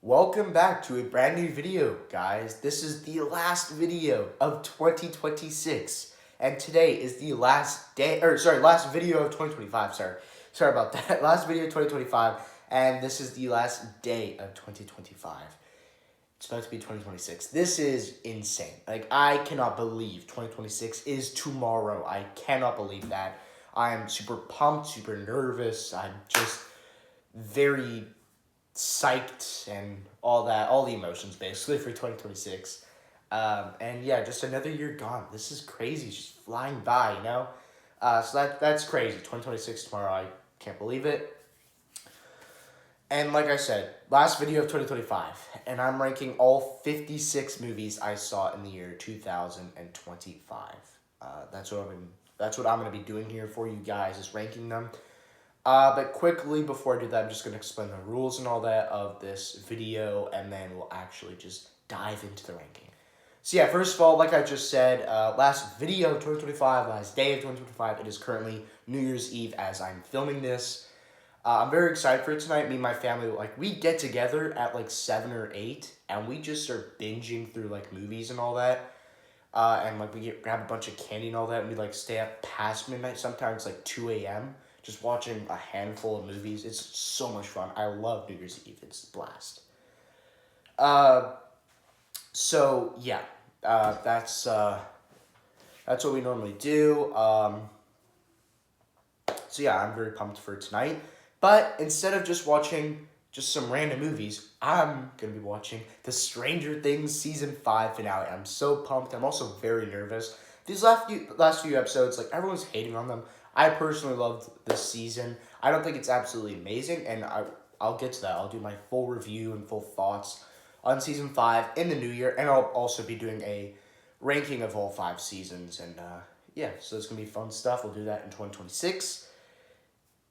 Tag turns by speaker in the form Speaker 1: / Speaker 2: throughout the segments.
Speaker 1: Welcome back to a brand new video, guys. This is the last video of 2026, and today is the last day, last video of 2025, sorry about that, last video of 2025, and this is the last day of 2025. It's about to be 2026. This is insane. Like, I cannot believe 2026 is tomorrow. I cannot believe that. I'm super pumped, super nervous. I'm just very psyched and all that, all the emotions basically for 2026. And yeah, just another year gone. This is crazy, it's just flying by, you know? So that's crazy. 2026 tomorrow, I can't believe it. And like I said, last video of 2025, and I'm ranking all 56 movies I saw in the year 2025. That's what I'm gonna be doing here for you guys, is ranking them. But quickly, before I do that, I'm just going to explain the rules and all that of this video, and then we'll actually just dive into the ranking. So yeah, first of all, like I just said, last video of 2025, last day of 2025, it is currently New Year's Eve as I'm filming this. I'm very excited for it tonight. Me and my family, we get together at 7 or 8, and we just start binging through, movies and all that. And, we grab a bunch of candy and all that, and we, stay up past midnight, sometimes, 2 a.m., just watching a handful of movies. It's so much fun. I love New Year's Eve. It's a blast. So yeah, that's what we normally do. So yeah, I'm very pumped for tonight. But instead of just watching just some random movies, I'm gonna be watching the Stranger Things season 5 finale. I'm so pumped. I'm also very nervous. These last few episodes, everyone's hating on them. I personally loved this season. I don't think it's absolutely amazing, and I'll get to that. I'll do my full review and full thoughts on season 5 in the new year, and I'll also be doing a ranking of all 5 seasons, and yeah, so it's gonna be fun stuff. We'll do that in 2026.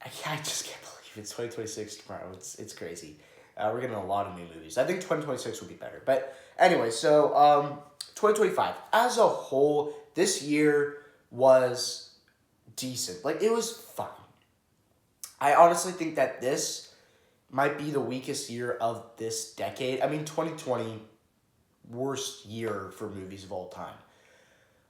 Speaker 1: I just can't believe it's 2026 tomorrow. It's crazy. We're getting a lot of new movies. I think 2026 will be better. But anyway, so 2025 as a whole, this year was decent. It was fun. I honestly think that this might be the weakest year of this decade. I mean, 2020, worst year for movies of all time.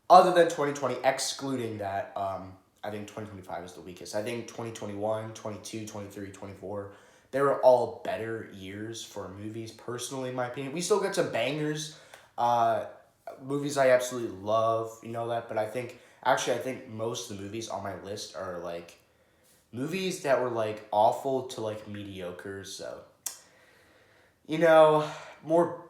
Speaker 1: Other than 2020, excluding that, I think 2025 is the weakest. I think 2021, 22, 23, 24, they were all better years for movies, personally, in my opinion. We still got some bangers, movies I absolutely love, you know that, but I think most of the movies on my list are, movies that were, awful to, mediocre, so, more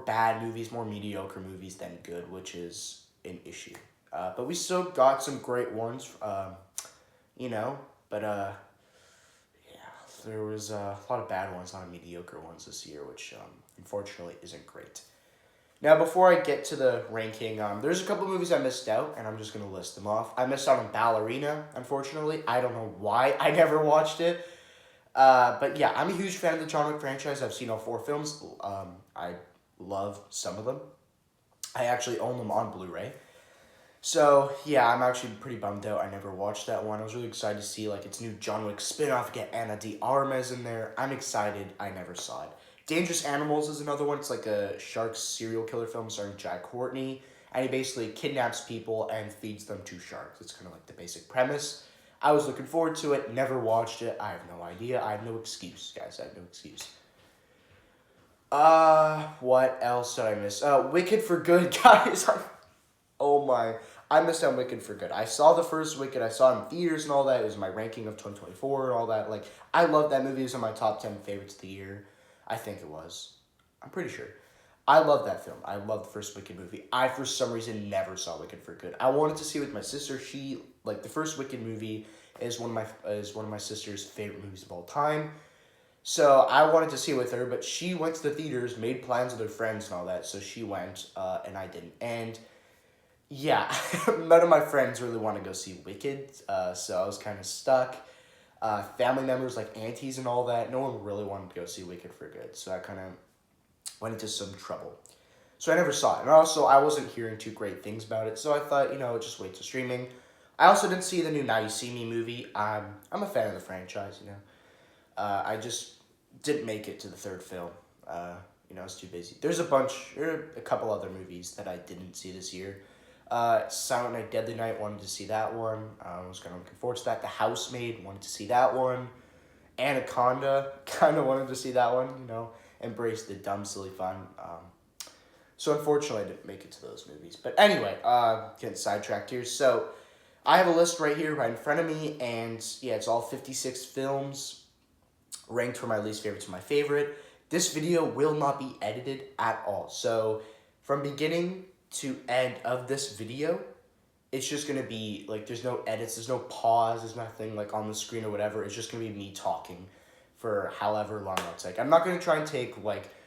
Speaker 1: bad movies, more mediocre movies than good, which is an issue. But we still got some great ones, but, yeah, there was a lot of bad ones, a lot of mediocre ones this year, which, unfortunately isn't great. Now, before I get to the ranking, there's a couple movies I missed out, and I'm just going to list them off. I missed out on Ballerina, unfortunately. I don't know why I never watched it. But yeah, I'm a huge fan of the John Wick franchise. I've seen all 4 films. I love some of them. I actually own them on Blu-ray. So, yeah, I'm actually pretty bummed out I never watched that one. I was really excited to see, its new John Wick spin-off, get Ana de Armas in there. I'm excited. I never saw it. Dangerous Animals is another one. It's a shark serial killer film starring Jack Courtney, and he basically kidnaps people and feeds them to sharks. It's kind of the basic premise. I was looking forward to it, never watched it. I have no idea. I have no excuse, guys. I have no excuse. What else did I miss? Wicked for Good, guys. Oh my. I missed out on Wicked for Good. I saw the first Wicked. I saw it in theaters and all that. It was my ranking of 2024 and all that. I love that movie. It was on my top 10 favorites of the year. I think it was. I'm pretty sure. I love that film. I love the first Wicked movie. I, for some reason, never saw Wicked for Good. I wanted to see it with my sister. She, the first Wicked movie is one of my sister's favorite movies of all time. So I wanted to see it with her, but she went to the theaters, made plans with her friends and all that, so she went, and I didn't. And yeah, none of my friends really want to go see Wicked, so I was kind of stuck. Family members, aunties and all that, no one really wanted to go see Wicked for Good, so I kind of went into some trouble. So I never saw it, and also I wasn't hearing too great things about it, so I thought, just wait till streaming. I also didn't see the new Now You See Me movie. I'm a fan of the franchise, I just didn't make it to the third film. I was too busy. There are a couple other movies that I didn't see this year. Silent Night, Deadly Night, wanted to see that one. I was kind of looking forward to that. The Housemaid, wanted to see that one. Anaconda, kind of wanted to see that one, Embrace the dumb, silly fun. So unfortunately, I didn't make it to those movies. But anyway, getting sidetracked here. So I have a list right here, right in front of me, and yeah, it's all 56 films, ranked from my least favorite to my favorite. This video will not be edited at all. So from beginning to end of this video, it's just going to be, there's no edits, there's no pause, there's nothing, on the screen or whatever. It's just going to be me talking for however long it'll take. I'm not going to try and take,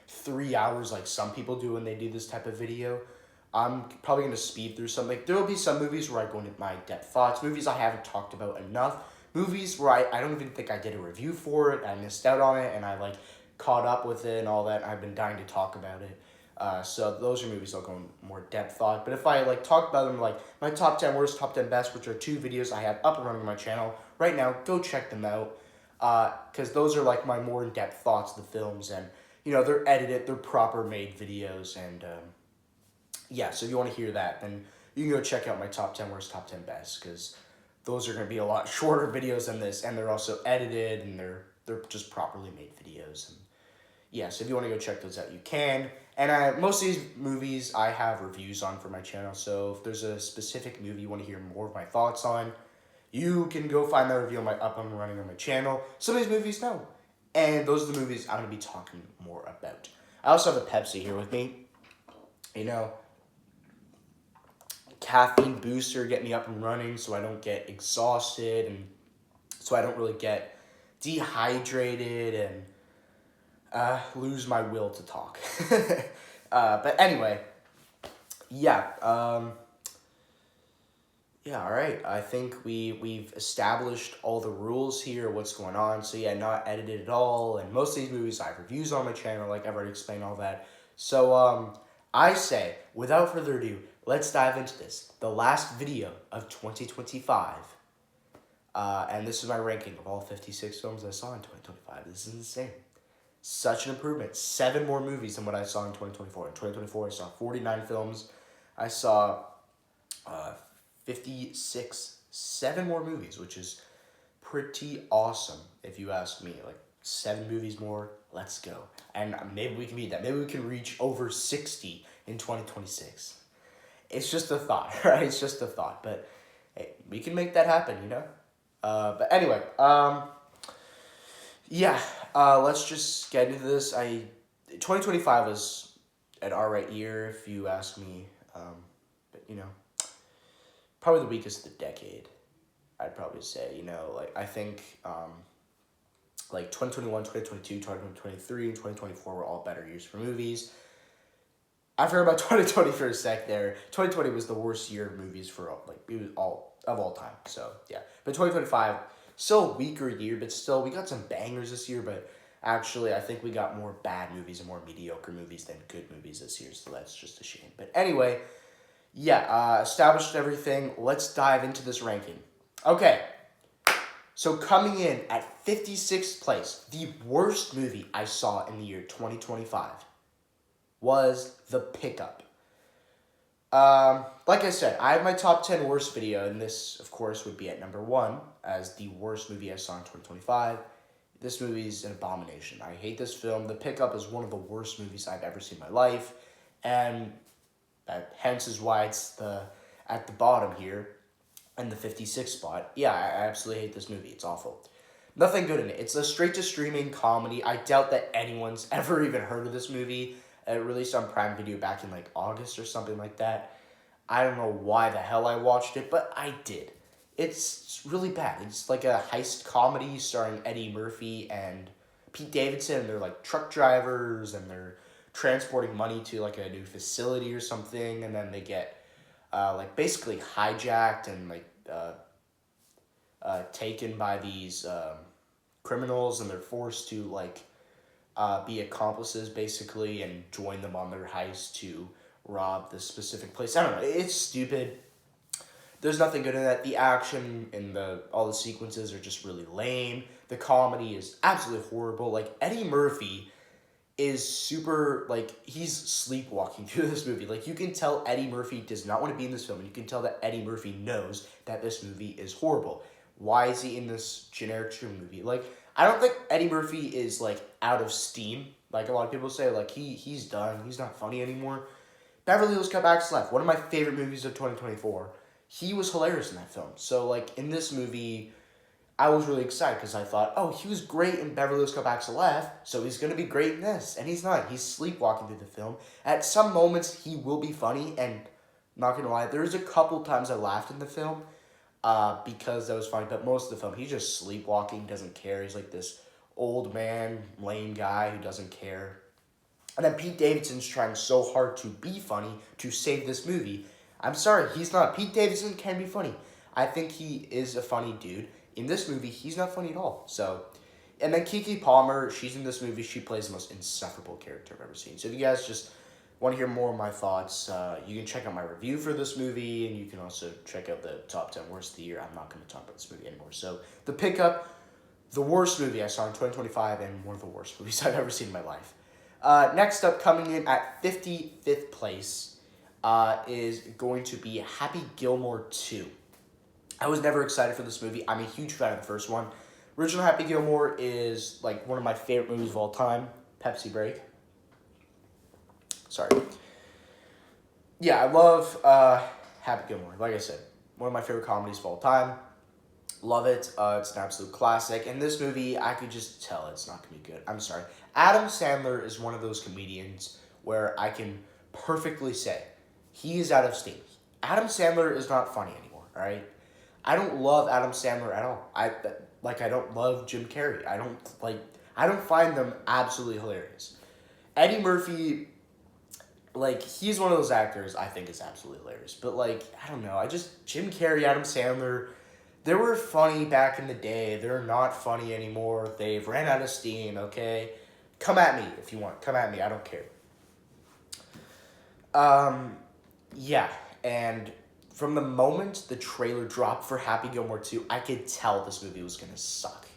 Speaker 1: 3 hours like some people do when they do this type of video. I'm probably going to speed through something. There will be some movies where I go into my depth thoughts, movies I haven't talked about enough, movies where I don't even think I did a review for it, I missed out on it, and I, caught up with it and all that, and I've been dying to talk about it. So those are movies I'll go in more depth thought. But if I talk about them, my top 10 worst, top 10 best, which are 2 videos I have up and running on my channel right now, go check them out. Because those are my more in-depth thoughts of the films, and they're edited, they're proper made videos, and yeah. So if you want to hear that, then you can go check out my top 10 worst, top 10 best, because those are going to be a lot shorter videos than this, and they're also edited, and they're just properly made videos. And yeah, so if you want to go check those out, you can. And most of these movies I have reviews on for my channel, so if there's a specific movie you want to hear more of my thoughts on, you can go find that review on my up and running on my channel. Some of these movies, no. And those are the movies I'm going to be talking more about. I also have a Pepsi here with me. Caffeine booster, get me up and running so I don't get exhausted and so I don't really get dehydrated and lose my will to talk. But anyway, yeah, all right. I think we've established all the rules here, what's going on. So yeah, not edited at all, and most of these movies I have reviews on my channel, I've already explained all that. So I say, without further ado, let's dive into this. The last video of 2025. And this is my ranking of all 56 films I saw in 2025. This is insane. Such an improvement. 7 more movies than what I saw in 2024. In 2024, I saw 49 films. I saw 7 more movies, which is pretty awesome, if you ask me. 7 movies more, let's go. And maybe we can beat that. Maybe we can reach over 60 in 2026. It's just a thought, right? It's just a thought. But hey, we can make that happen, But anyway, yeah, let's just get into this. 2025 was an alright year, if you ask me. But, probably the weakest of the decade, I'd probably say. I think 2021, 2022, 2023, and 2024 were all better years for movies. I forgot about 2020 for a sec there. 2020 was the worst year of movies for all time. So yeah, but 2025 still a weaker year, but still we got some bangers this year. But actually, I think we got more bad movies and more mediocre movies than good movies this year. So that's just a shame. But anyway, yeah, established everything. Let's dive into this ranking. Okay. So coming in at 56th place, the worst movie I saw in the year 2025 was The Pickup. Like I said, I have my top 10 worst video, and this, of course, would be at number 1 as the worst movie I saw in 2025. This movie is an abomination. I hate this film. The Pickup is one of the worst movies I've ever seen in my life, and that hence is why it's at the bottom here in the 56th spot. Yeah, I absolutely hate this movie. It's awful. Nothing good in it. It's a straight-to-streaming comedy. I doubt that anyone's ever even heard of this movie. It released on Prime Video back in August or something like that. I don't know why the hell I watched it, but I did. It's really bad. It's like a heist comedy starring Eddie Murphy and Pete Davidson. They're truck drivers, and they're transporting money to a new facility or something, and then they get basically hijacked and taken by these criminals, and they're forced to be accomplices basically and join them on their heist to rob this specific place. I don't know. It's stupid. There's nothing good in that. The action and all the sequences are just really lame. The comedy is absolutely horrible. Eddie Murphy is super, like, he's sleepwalking through this movie. Like, you can tell Eddie Murphy does not want to be in this film, and you can tell that Eddie Murphy knows that this movie is horrible. Why is he in this generic True movie? Like, I don't think Eddie Murphy is, like, out of steam. Like, a lot of people say, like, he's done. He's not funny anymore. Beverly Hills Cop Acts Left, one of my favorite movies of 2024. He was hilarious in that film. So, like, in this movie, I was really excited because I thought, oh, he was great in Beverly Hills Cop Acts Left, so he's going to be great in this. And he's not. He's sleepwalking through the film. At some moments, he will be funny, and not going to lie, there's a couple times I laughed in the film because that was funny, but most of the film, he's just sleepwalking, doesn't care. He's like this old man, lame guy who doesn't care. And then Pete Davidson's trying so hard to be funny to save this movie. I'm sorry, he's not. Pete Davidson can be funny. I think he is a funny dude. In this movie, he's not funny at all. So, and then Keke Palmer, she's in this movie. She plays the most insufferable character I've ever seen. So if you guys just want to hear more of my thoughts, you can check out my review for this movie, and you can also check out the top 10 worst of the year. I'm not going to talk about this movie anymore. So, The Pickup, the worst movie I saw in 2025, and one of the worst movies I've ever seen in my life. Next up, coming in at 55th place, is going to be Happy Gilmore 2. I was never excited for this movie. I'm a huge fan of the first one. Original Happy Gilmore is like one of my favorite movies of all time. Pepsi break. Sorry. Yeah, I love Happy Gilmore. Like I said, one of my favorite comedies of all time. Love it. It's an absolute classic. And this movie, I could just tell it's not going to be good. I'm sorry. Adam Sandler is one of those comedians where I can perfectly say he is out of steam. Adam Sandler is not funny anymore, all right? I don't love Adam Sandler at all. I don't love Jim Carrey. I don't find them absolutely hilarious. Eddie Murphy, like, he's one of those actors I think is absolutely hilarious. But, like, I don't know. Jim Carrey, Adam Sandler, they were funny back in the day. They're not funny anymore. They've ran out of steam, okay? Come at me if you want. Come at me. I don't care. Yeah, and from the moment the trailer dropped for Happy Gilmore 2, I could tell this movie was going to suck.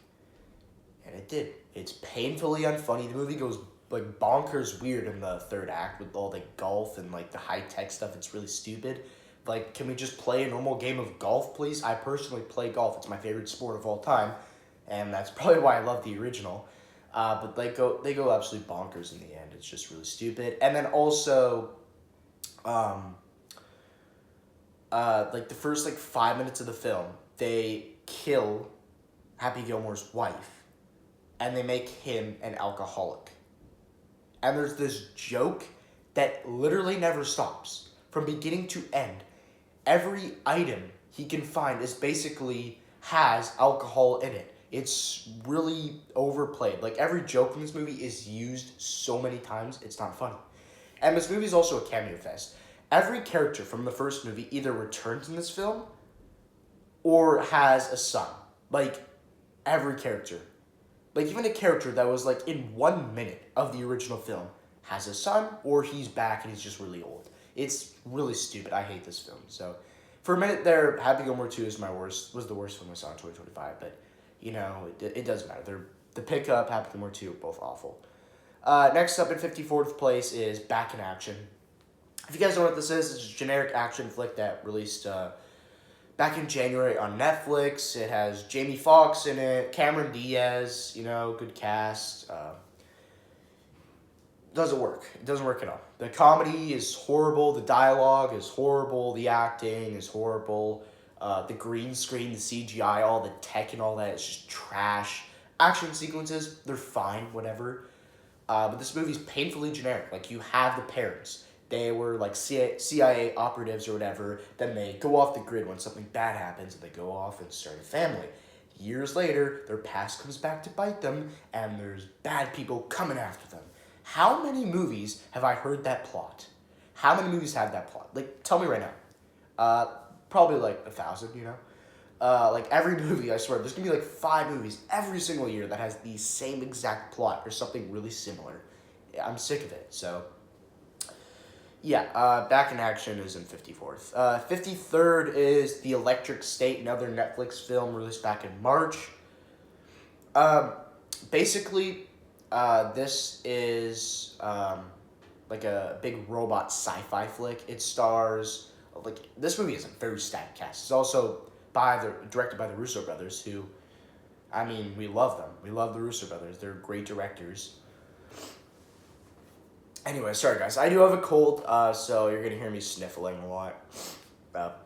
Speaker 1: And it did. It's painfully unfunny. The movie goes, like, bonkers weird in the third act with all the golf and, like, the high-tech stuff. It's really stupid. Like, can we just play a normal game of golf, please? I personally play golf. It's my favorite sport of all time. And that's probably why I love the original. But they go absolutely bonkers in the end. It's just really stupid. And then also, like, the first, 5 minutes of the film, they kill Happy Gilmore's wife, and they make him an alcoholic. And there's this joke that literally never stops. From beginning to end, every item he can find has alcohol in it. It's really overplayed. Like, every joke in this movie is used so many times, it's not funny. And this movie is also a cameo fest. Every character from the first movie either returns in this film or has a son. Like, every character. Like, even a character that was, in 1 minute of the original film has a son, or he's back and he's just really old. It's really stupid. I hate this film. So, for a minute there, Happy Gilmore 2 was the worst film I saw in 2025, but, it doesn't matter. The Pickup, Happy Gilmore 2, both awful. Next up in 54th place is Back in Action. If you guys don't know what this is, it's a generic action flick that released back in January on Netflix. It has Jamie Foxx in it, Cameron Diaz, good cast. Doesn't work. It doesn't work at all. The comedy is horrible. The dialogue is horrible. The acting is horrible. The green screen, the CGI, all the tech and all that is just trash. Action sequences, they're fine, whatever. But this movie's painfully generic. Like, you have the parents. They were, CIA operatives or whatever. Then they go off the grid when something bad happens, and they go off and start a family. Years later, their past comes back to bite them, and there's bad people coming after them. How many movies have I heard that plot? How many movies have that plot? Tell me right now. Probably 1,000, every movie, I swear, there's gonna be 5 movies every single year that has the same exact plot or something really similar. I'm sick of it, so. Yeah, Back in Action is in 54th. 53rd is The Electric State, another Netflix film released back in March. Basically, This is like a big robot sci-fi flick. It stars like this movie is a very stacked cast. It's also directed by the Russo brothers, who, I mean, we love them. We love the Russo brothers. They're great directors. Anyway, sorry guys, I do have a cold, so you're gonna hear me sniffling a lot.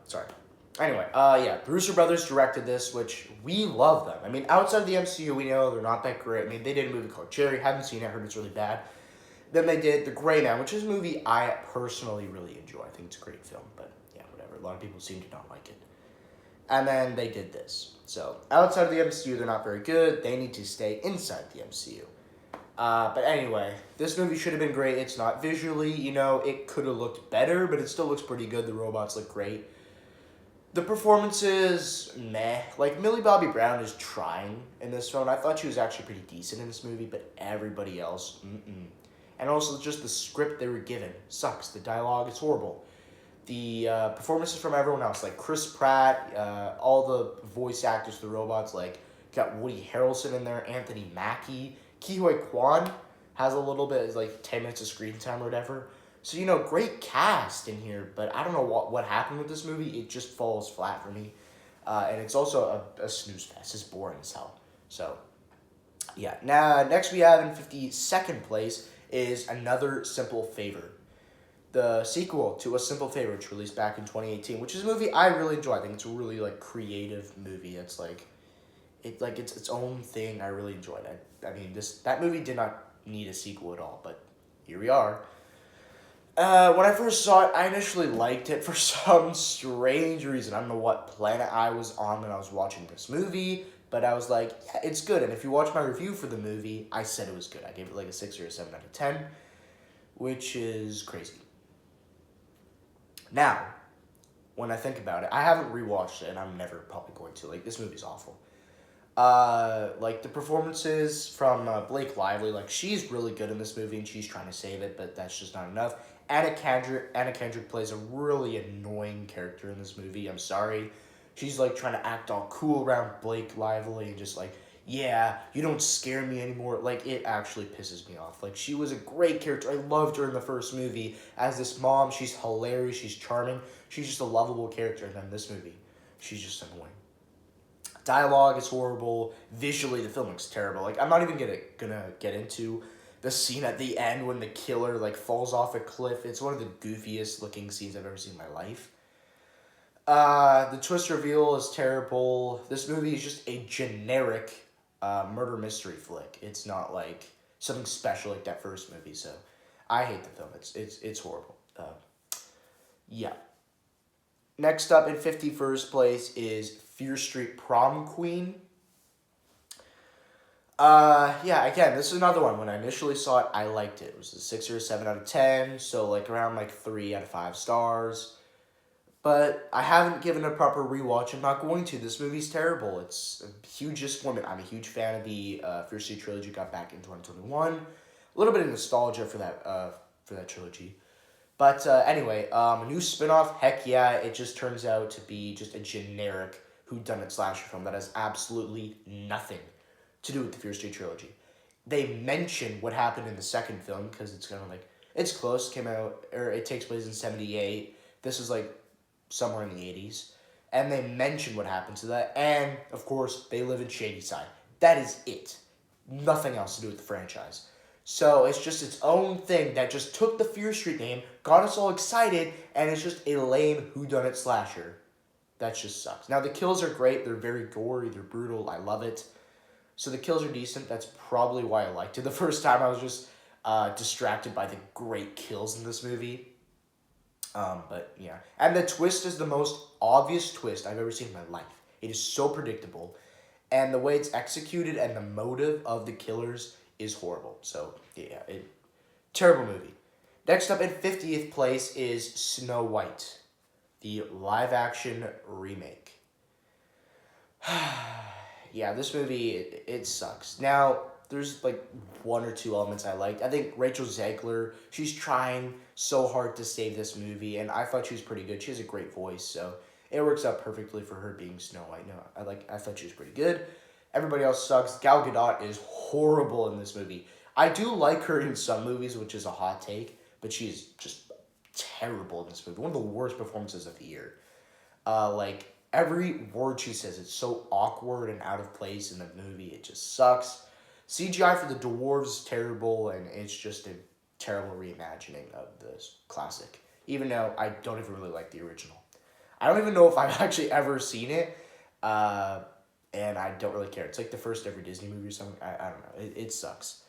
Speaker 1: Sorry. Anyway, yeah, the Russo brothers directed this, which we love them. I mean, outside of the MCU, we know they're not that great. I mean, they did a movie called Cherry. Haven't seen it. Heard it's really bad. Then they did The Gray Man, which is a movie I personally really enjoy. I think it's a great film, but yeah, whatever. A lot of people seem to not like it. And then they did this. So, outside of the MCU, they're not very good. They need to stay inside the MCU. But anyway, this movie should have been great. It's not visually, it could have looked better, but it still looks pretty good. The robots look great. The performances, meh. Like, Millie Bobby Brown is trying in this film. I thought she was actually pretty decent in this movie, but everybody else, And also, just the script they were given sucks. The dialogue is horrible. The performances from everyone else, like Chris Pratt, all the voice actors for the robots, like, got Woody Harrelson in there, Anthony Mackie, Ke Huy Quan has a little bit, like 10 minutes of screen time or whatever. So, great cast in here, but I don't know what happened with this movie. It just falls flat for me. And it's also a snooze fest. It's boring as hell. So, yeah. Now, next we have in 52nd place is Another Simple Favor. The sequel to A Simple Favor, which released back in 2018, which is a movie I really enjoy. I think it's a really, creative movie. It's, it's its own thing. I really enjoyed it. I mean, that movie did not need a sequel at all, but here we are. When I first saw it, I initially liked it for some strange reason. I don't know what planet I was on when I was watching this movie, but I was like, yeah, it's good. And if you watch my review for the movie, I said it was good. I gave it a 6 or a 7 out of 10, which is crazy. Now, when I think about it, I haven't rewatched it, and I'm never probably going to. This movie's awful. The performances from Blake Lively, she's really good in this movie, and she's trying to save it, but that's just not enough. Anna Kendrick plays a really annoying character in this movie. I'm sorry. She's, trying to act all cool around Blake Lively and just, yeah, you don't scare me anymore. It actually pisses me off. She was a great character. I loved her in the first movie as this mom. She's hilarious. She's charming. She's just a lovable character. And then this movie, she's just annoying. Dialogue is horrible. Visually, the film looks terrible. I'm not even gonna get into the scene at the end when the killer, falls off a cliff. It's one of the goofiest looking scenes I've ever seen in my life. The twist reveal is terrible. This movie is just a generic murder mystery flick. It's not, something special like that first movie, so I hate the film. It's horrible. Yeah. Next up in 51st place is Fear Street Prom Queen. Yeah, again, this is another one. When I initially saw it, I liked it. It was a 6 or a 7 out of 10, so around 3 out of 5 stars. But I haven't given a proper rewatch. I'm not going to. This movie's terrible. It's a huge disappointment. I'm a huge fan of the Fear Street trilogy. Got back in 2021. A little bit of nostalgia for that trilogy. But anyway, a new spin-off, heck yeah, it just turns out to be just a generic whodunit slasher film that has absolutely nothing to do with the Fear Street trilogy. They mention what happened in the second film, because it's kind of it's close, it takes place in 78. This is somewhere in the 80s. And they mention what happened to that, and of course, they live in Shadyside. That is it. Nothing else to do with the franchise. So it's just its own thing that just took the Fear Street name, got us all excited, and it's just a lame whodunit slasher. That just sucks. Now, the kills are great. They're very gory. They're brutal. I love it. So the kills are decent. That's probably why I liked it the first time. I was just distracted by the great kills in this movie. But, yeah. And the twist is the most obvious twist I've ever seen in my life. It is so predictable. And the way it's executed and the motive of the killers is horrible. So, yeah, terrible movie. Next up in 50th place is Snow White, the live-action remake. Yeah, this movie, it sucks. Now, there's, one or two elements I liked. I think Rachel Zegler, she's trying so hard to save this movie, and I thought she was pretty good. She has a great voice, so it works out perfectly for her being Snow White. No, I thought she was pretty good. Everybody else sucks. Gal Gadot is horrible in this movie. I do like her in some movies, which is a hot take, but she's just terrible in this movie. One of the worst performances of the year. Like every word she says, it's so awkward and out of place in the movie. It just sucks. CGI for the dwarves is terrible, and it's just a terrible reimagining of this classic. Even though I don't even really like the original. I don't even know if I've actually ever seen it, and I don't really care. It's like the first ever Disney movie or something. I don't know. It sucks.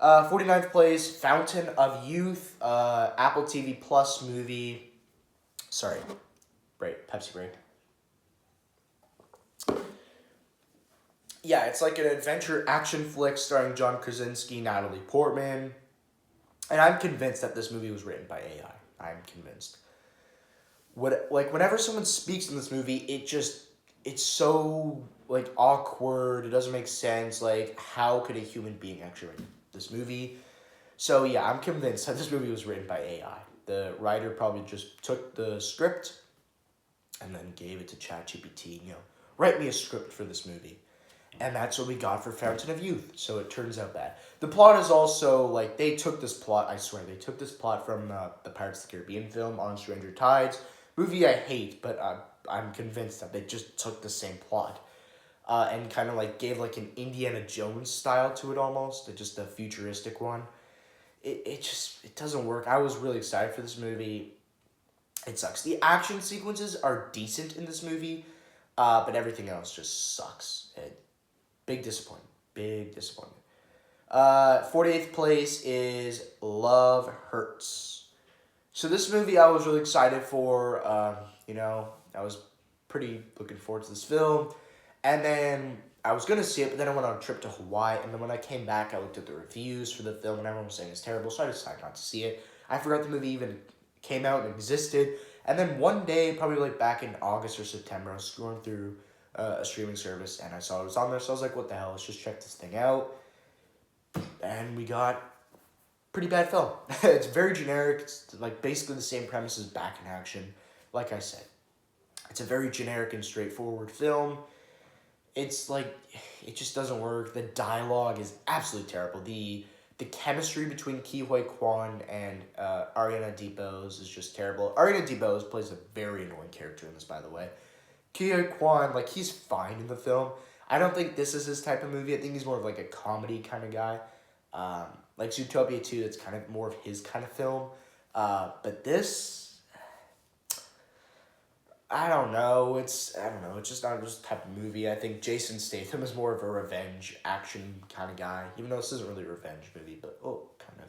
Speaker 1: 49th place, Fountain of Youth, Apple TV Plus movie. Sorry, Pepsi break. Yeah, it's like an adventure action flick starring John Krasinski, Natalie Portman. And I'm convinced that this movie was written by AI. I'm convinced. Whenever someone speaks in this movie, it's so like awkward. It doesn't make sense. Like, how could a human being actually write this movie? So yeah, I'm convinced that this movie was written by AI. The writer probably just took the script and then gave it to ChatGPT. Write me a script for this movie. And that's what we got for Fountain of Youth. So it turns out bad. The plot is also, like, they took this plot, I swear, they took this plot from the Pirates of the Caribbean film, On Stranger Tides. Movie I hate, but I'm convinced that they just took the same plot. And kind of, like, gave, like, an Indiana Jones style to it almost. Just a futuristic one. It doesn't work. I was really excited for this movie. It sucks. The action sequences are decent in this movie, but everything else just sucks. Big disappointment. 48th place is Love Hurts. So this movie I was really excited for. I was pretty looking forward to this film. And then I was going to see it, but then I went on a trip to Hawaii. And then when I came back, I looked at the reviews for the film, and everyone was saying it's terrible, so I decided not to see it. I forgot the movie even came out and existed. And then one day, probably like back in August or September, I was scrolling through a streaming service, and I saw it was on there, so I was like, what the hell, let's just check this thing out. And we got pretty bad film. It's very generic. It's like basically the same premise as Back in Action. Like I said, it's a very generic and straightforward film. It's like, it just doesn't work. The dialogue is absolutely terrible. The chemistry between Ke Huy Quan and Ariana DeBose is just terrible. Ariana DeBose plays a very annoying character in this, by the way. Ke Huy Quan, like, he's fine in the film. I don't think this is his type of movie. I think he's more of like a comedy kind of guy. Like Zootopia 2, it's kind of more of his kind of film. But this, I don't know. It's just not his type of movie. I think Jason Statham is more of a revenge action kind of guy. Even though this isn't really a revenge movie, but kind of.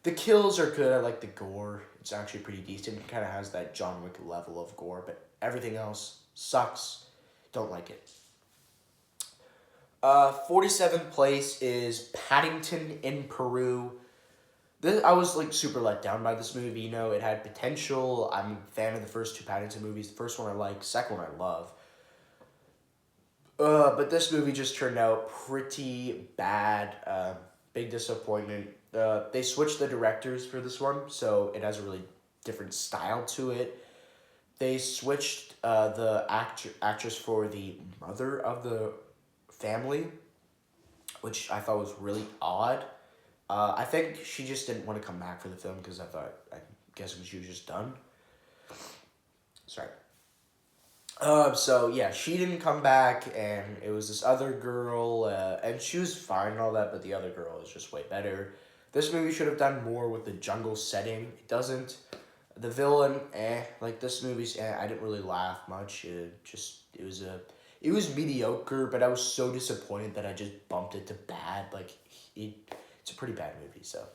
Speaker 1: The kills are good. I like the gore. It's actually pretty decent. It kind of has that John Wick level of gore, but everything else sucks. Don't like it. 47th place is Paddington in Peru. I was like super let down by this movie. It had potential. I'm a fan of the first two Paddington movies. The first one I like, second one I love. But this movie just turned out pretty bad. Big disappointment. They switched the directors for this one, so it has a really different style to it. They switched the actress for the mother of the family, which I thought was really odd. I think she just didn't want to come back for the film because I'm guessing she was just done. Sorry. So yeah, she didn't come back, and it was this other girl, and she was fine and all that, but the other girl is just way better. This movie should have done more with the jungle setting. It doesn't. The villain, like this movie's, I didn't really laugh much. It was mediocre, but I was so disappointed that I just bumped it to bad. Like, it's a pretty bad movie, so.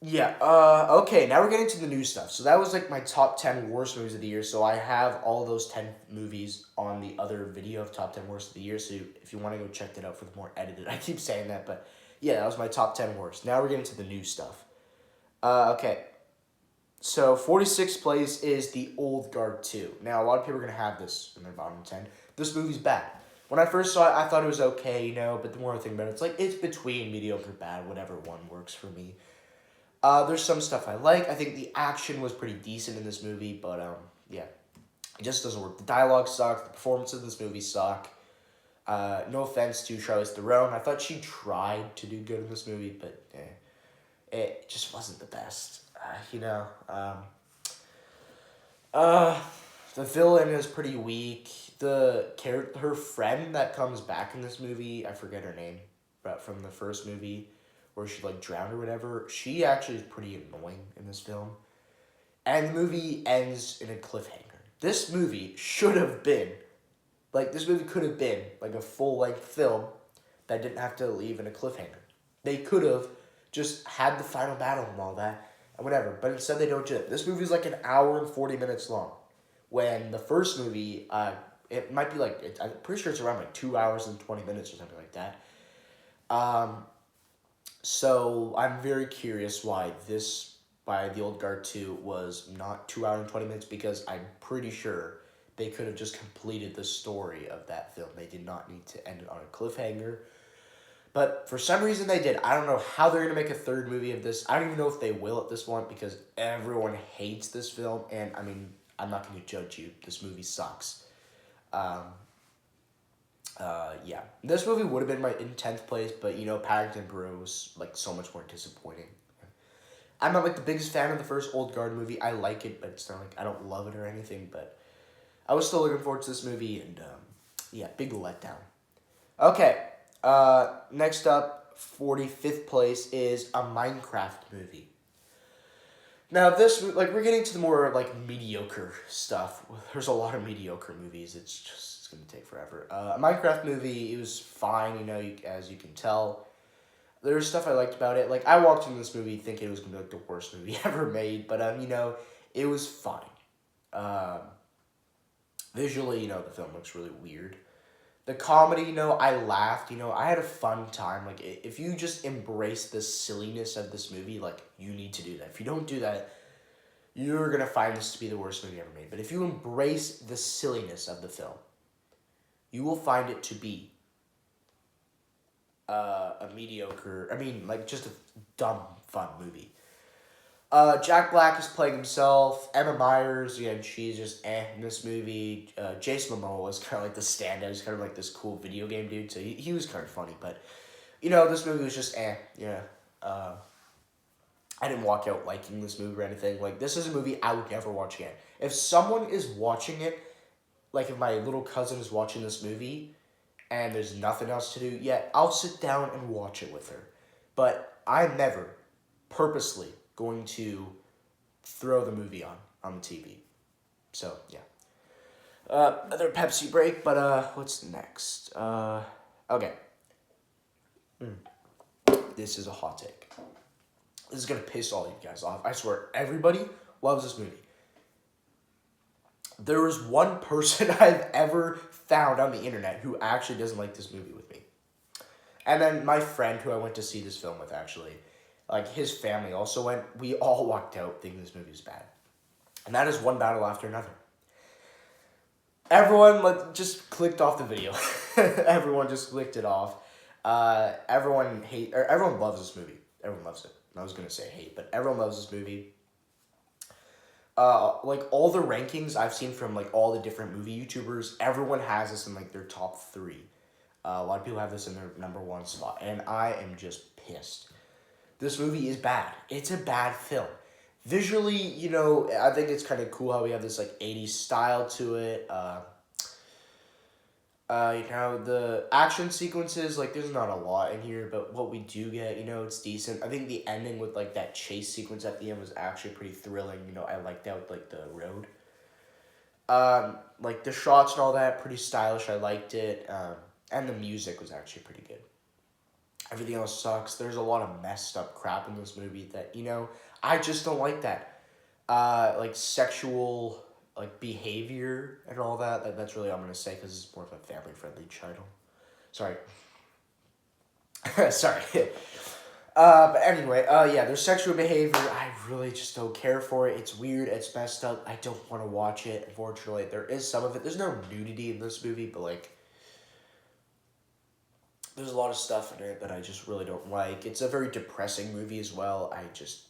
Speaker 1: Yeah, okay, now we're getting to the new stuff. So that was, like, my top 10 worst movies of the year, so I have all those 10 movies on the other video of top 10 worst of the year, so if you want to go check that out for the more edited, I keep saying that, but yeah, that was my top 10 worst. Now we're getting to the new stuff. Okay. So, 46th place is The Old Guard 2. Now, a lot of people are going to have this in their bottom 10. This movie's bad. When I first saw it, I thought it was okay, but the more I think about it, it's like, it's between mediocre and bad, whatever one works for me. There's some stuff I like. I think the action was pretty decent in this movie, but, yeah. It just doesn't work. The dialogue sucks. The performances in this movie suck. No offense to Charlize Theron. I thought she tried to do good in this movie, but it just wasn't the best. You know, uh, the villain is pretty weak. Her friend that comes back in this movie, I forget her name, but from the first movie, where she like drowned or whatever, she actually is pretty annoying in this film. And the movie ends in a cliffhanger. This movie should have been, this movie could have been like a full length film that didn't have to leave in a cliffhanger. They could have just had the final battle and all that and whatever, but instead they don't do it. This movie is like an hour and 40 minutes long. When the first movie, it might be I'm pretty sure it's around like 2 hours and 20 minutes or something like that. So I'm very curious why this, by The Old Guard 2, was not 2 hours and 20 minutes, because I'm pretty sure they could have just completed the story of that film. They did not need to end it on a cliffhanger. But for some reason they did. I don't know how they're going to make a third movie of this. I don't even know if they will at this point, because everyone hates this film. And, I mean, I'm not going to judge you. This movie sucks. Yeah. This movie would have been in 10th place, but, Paddington Bear was, so much more disappointing. I'm not, the biggest fan of the first Old Guard movie. I like it, but it's not I don't love it or anything, but I was still looking forward to this movie, and, yeah, big letdown. Okay, next up, 45th place is a Minecraft movie. Now, we're getting to the more, mediocre stuff. There's a lot of mediocre movies. It's going to take forever. A Minecraft movie, it was fine, as you can tell. There's stuff I liked about it. I walked into this movie thinking it was going to be, the worst movie ever made, but, it was fine. Visually, the film looks really weird. The comedy, I laughed, I had a fun time. If you just embrace the silliness of this movie, you need to do that. If you don't do that, you're going to find this to be the worst movie ever made. But if you embrace the silliness of the film, you will find it to be a mediocre, just a dumb, fun movie. Jack Black is playing himself. Emma Myers, she's just in this movie. Jason Momoa was kind of the standout. He's kind of this cool video game dude, so he was kind of funny. But, this movie was just yeah. I didn't walk out liking this movie or anything. This is a movie I would never watch again. If someone is watching it, if my little cousin is watching this movie and there's nothing else to do, yeah, I'll sit down and watch it with her. But I'm never purposely going to throw the movie on the TV. So, yeah. Another Pepsi break, but what's next? Okay. This is a hot take. This is going to piss all you guys off. I swear, everybody loves this movie. There was one person I've ever found on the internet who actually doesn't like this movie with me. And then my friend who I went to see this film with, actually, his family also went. We all walked out thinking this movie was bad. And that is one battle after another. Everyone just clicked off the video. Everyone just clicked it off. Everyone loves this movie. Everyone loves it. I was going to say hate, but everyone loves this movie. All the rankings I've seen from, all the different movie YouTubers, everyone has this in, their top 3. A lot of people have this in their number 1 spot, and I am just pissed. This movie is bad. It's a bad film. Visually, I think it's kind of cool how we have this, 80s style to it. The action sequences, there's not a lot in here, but what we do get, it's decent. I think the ending with, that chase sequence at the end was actually pretty thrilling. I liked that with, the road. The shots and all that, pretty stylish. I liked it. And the music was actually pretty good. Everything else sucks. There's a lot of messed up crap in this movie that, I just don't like that. Sexual, behavior and all that. That's really all I'm going to say, because it's more of a family-friendly channel. Sorry. Sorry. But anyway, yeah, there's sexual behavior. I really just don't care for it. It's weird. It's messed up. I don't want to watch it, unfortunately. There is some of it. There's no nudity in this movie, but, there's a lot of stuff in it that I just really don't like. It's a very depressing movie as well. I just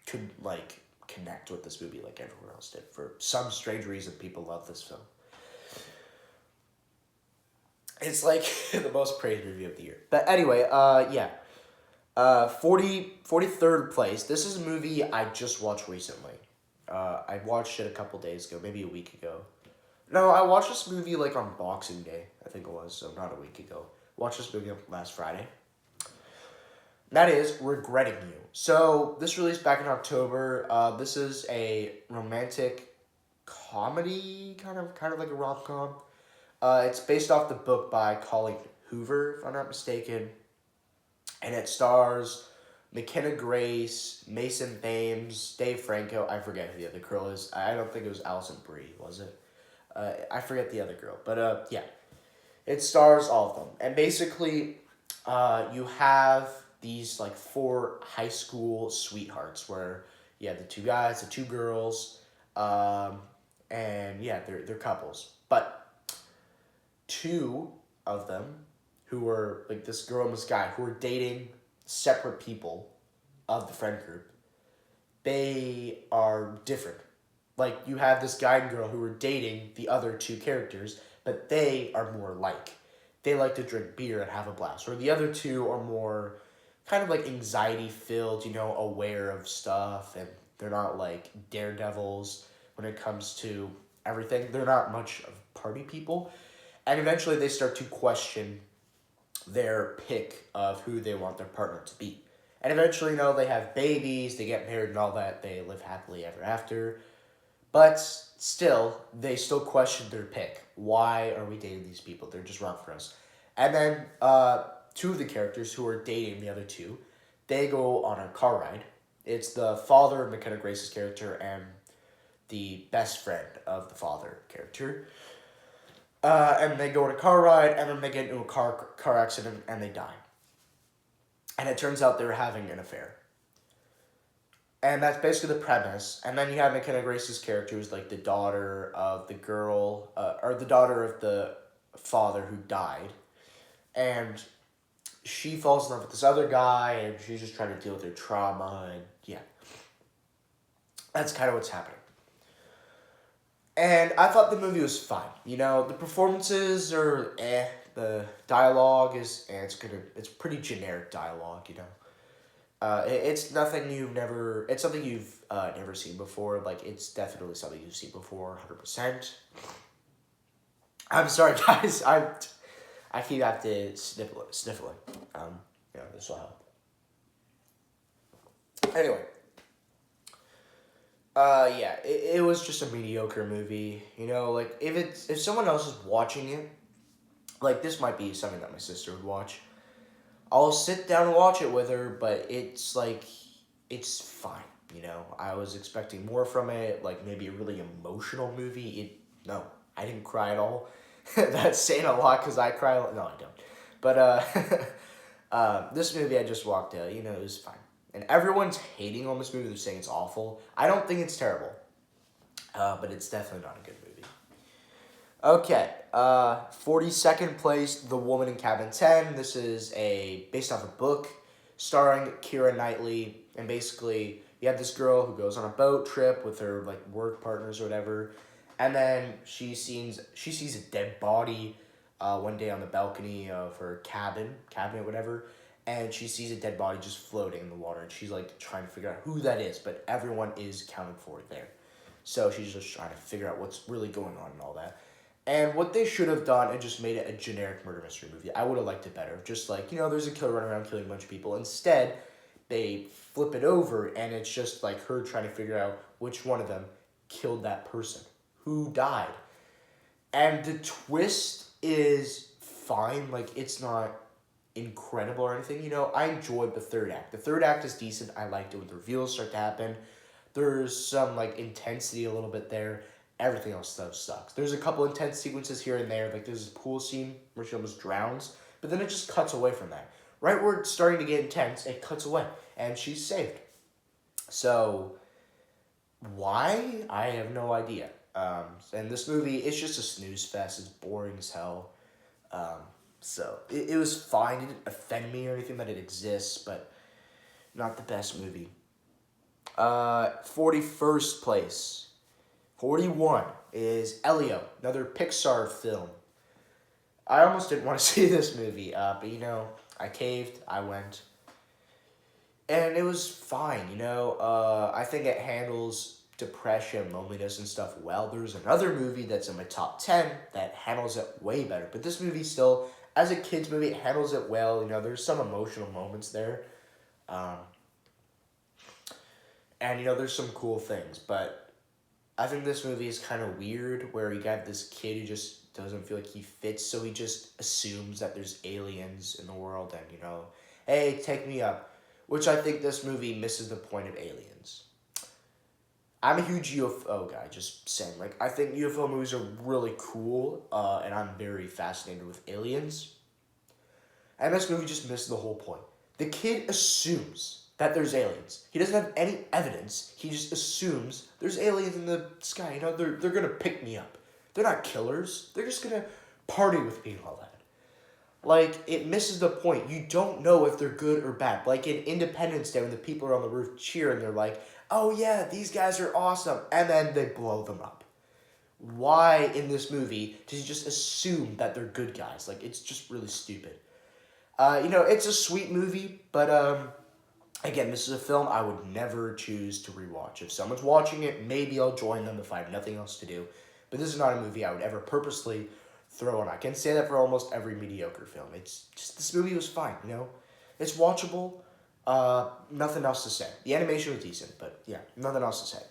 Speaker 1: couldn't, connect with this movie like everyone else did. For some strange reason, people love this film. It's like the most praised movie of the year. But anyway, yeah. 43rd place. This is a movie I just watched recently. I watched it a couple days ago, maybe a week ago. No, I watched this movie like on Boxing Day, I think it was, so not a week ago. Watched this movie last Friday. That is Regretting You. So this released back in October. This is a romantic comedy, kind of like a rom com. It's based off the book by Colleen Hoover, if I'm not mistaken, and it stars McKenna Grace, Mason Thames, Dave Franco. I forget who the other girl is. I don't think it was Alison Brie, was it? I forget the other girl, but yeah, it stars all of them, and basically, you have these like four high school sweethearts where you have the two guys, the two girls, and yeah, they're couples, but two of them who were like this girl and this guy who were dating separate people of the friend group, they are different. Like you have this guy and girl who are dating the other two characters, but they are more like. They like to drink beer and have a blast. Or the other two are more kind of like anxiety filled, aware of stuff, and they're not like daredevils when it comes to everything. They're not much of party people. And eventually they start to question their pick of who they want their partner to be. And eventually, they have babies, they get married and all that, they live happily ever after. But still, they still question their pick. Why are we dating these people? They're just wrong for us. And then two of the characters who are dating the other two, they go on a car ride. It's the father of McKenna Grace's character and the best friend of the father character. And they go on a car ride, and then they get into a car accident, and they die. And it turns out they were having an affair. And that's basically the premise. And then you have McKenna Grace's character, who's like the daughter of the girl, or the daughter of the father who died. And she falls in love with this other guy, and she's just trying to deal with her trauma, and yeah. That's kind of what's happening. And I thought the movie was fine. The performances are the dialogue is it's pretty generic dialogue, it's nothing it's something you've never seen before. Like, it's definitely something you've seen before, 100%. I'm sorry, guys. I keep have to sniffling. This will help. Anyway. Yeah, it was just a mediocre movie. Like, if someone else is watching it, like, this might be something that my sister would watch. I'll sit down and watch it with her, but it's like, it's fine, I was expecting more from it, like maybe a really emotional movie. No, I didn't cry at all. That's saying a lot because I cry. No, I don't. But this movie I just walked out, it was fine. And everyone's hating on this movie. They're saying it's awful. I don't think it's terrible, but it's definitely not a good movie. Okay, 42nd place, The Woman in Cabin 10. This is based off a book starring Keira Knightley. And basically, you have this girl who goes on a boat trip with her like work partners or whatever. And then she sees a dead body one day on the balcony of her cabinet, whatever. And she sees a dead body just floating in the water. And she's like trying to figure out who that is. But everyone is accounted for there. So she's just trying to figure out what's really going on and all that. And what they should have done and just made it a generic murder mystery movie. I would have liked it better. Just like, there's a killer running around killing a bunch of people. Instead, they flip it over and it's just like her trying to figure out which one of them killed that person. Who died. And the twist is fine. Like, it's not incredible or anything. I enjoyed the third act. The third act is decent. I liked it when the reveals start to happen. There's some, like, intensity a little bit there. Everything else, though, sucks. There's a couple intense sequences here and there. Like, there's a pool scene where she almost drowns. But then it just cuts away from that. Right where it's starting to get intense, it cuts away. And she's saved. So, why? I have no idea. And this movie, it's just a snooze fest. It's boring as hell. So, it was fine. It didn't offend me or anything that it exists. But not the best movie. 41st place. 41 is Elio, another Pixar film. I almost didn't want to see this movie, but I caved. I went, and it was fine. I think it handles depression, loneliness, and stuff well. There's another movie that's in my top 10 that handles it way better, but this movie still, as a kids movie, it handles it well. There's some emotional moments there, um, and there's some cool things, but I think this movie is kind of weird where you got this kid who just doesn't feel like he fits, so he just assumes that there's aliens in the world and, hey, take me up. Which I think this movie misses the point of aliens. I'm a huge UFO guy, just saying. Like, I think UFO movies are really cool, and I'm very fascinated with aliens. And this movie just missed the whole point. The kid assumes that there's aliens. He doesn't have any evidence. He just assumes there's aliens in the sky. They're gonna pick me up. They're not killers. They're just gonna party with me and all that. Like, it misses the point. You don't know if they're good or bad. Like in Independence Day when the people are on the roof cheering, they're like, oh yeah, these guys are awesome. And then they blow them up. Why in this movie does he just assume that they're good guys? Like, it's just really stupid. It's a sweet movie, but again, this is a film I would never choose to rewatch. If someone's watching it, maybe I'll join them if I have nothing else to do. But this is not a movie I would ever purposely throw on. I can say that for almost every mediocre film. It's just, this movie was fine, It's watchable. Nothing else to say. The animation was decent, but yeah, nothing else to say.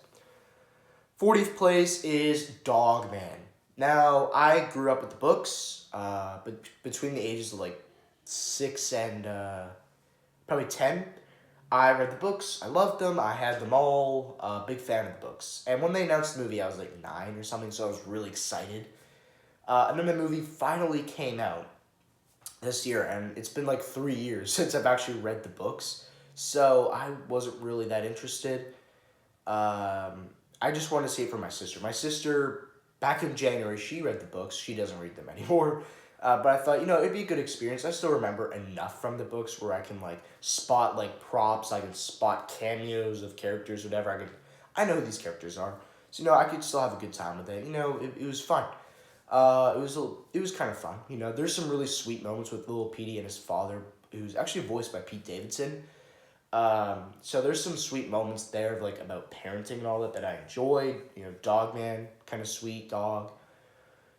Speaker 1: 40th place is Dogman. Now, I grew up with the books, but between the ages of like 6 and probably 10, I read the books. I loved them. I had them all. Big fan of the books. And when they announced the movie, I was like 9 or something, so I was really excited. And then the movie finally came out this year, and it's been like 3 years since I've actually read the books, so I wasn't really that interested. I just wanted to see it for my sister. My sister, back in January, she read the books. She doesn't read them anymore. But I thought, it'd be a good experience. I still remember enough from the books where I can, spot, props. I can spot cameos of characters, whatever. I know who these characters are. So, I could still have a good time with it. It was fun. It was kind of fun. There's some really sweet moments with little Petey and his father, who's actually voiced by Pete Davidson. So there's some sweet moments there of about parenting and all that I enjoyed. Dogman, kind of sweet dog.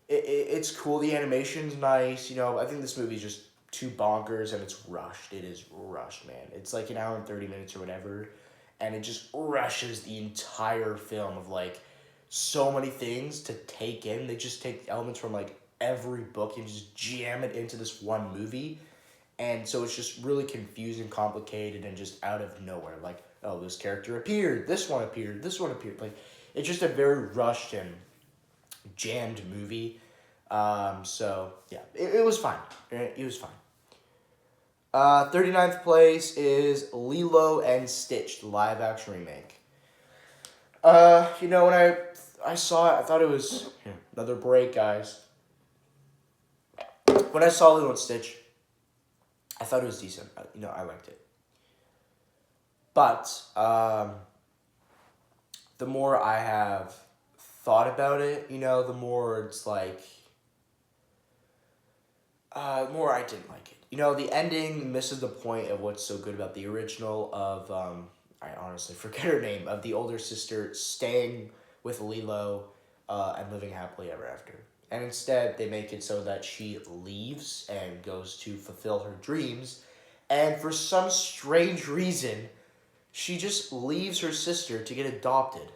Speaker 1: It's cool. The animation's nice. I think this movie's just too bonkers and it's rushed. It is rushed, man. It's like an hour and 30 minutes or whatever, and it just rushes the entire film of so many things to take in. They just take elements from every book and just jam it into this one movie. And so it's just really confusing, complicated, and just out of nowhere. Oh, this character appeared, this one appeared, this one appeared. It's just a very rushed and jammed movie. So, yeah, it was fine. It was fine. 39th place is Lilo and Stitch, the live-action remake. When I saw it, I thought it was another break, guys. When I saw Lilo and Stitch, I thought it was decent. I liked it. But the more I have thought about it, the more it's the more I didn't like it. The ending misses the point of what's so good about the original of, I honestly forget her name, of the older sister staying with Lilo and living happily ever after. And instead, they make it so that she leaves and goes to fulfill her dreams. And for some strange reason, she just leaves her sister to get adopted.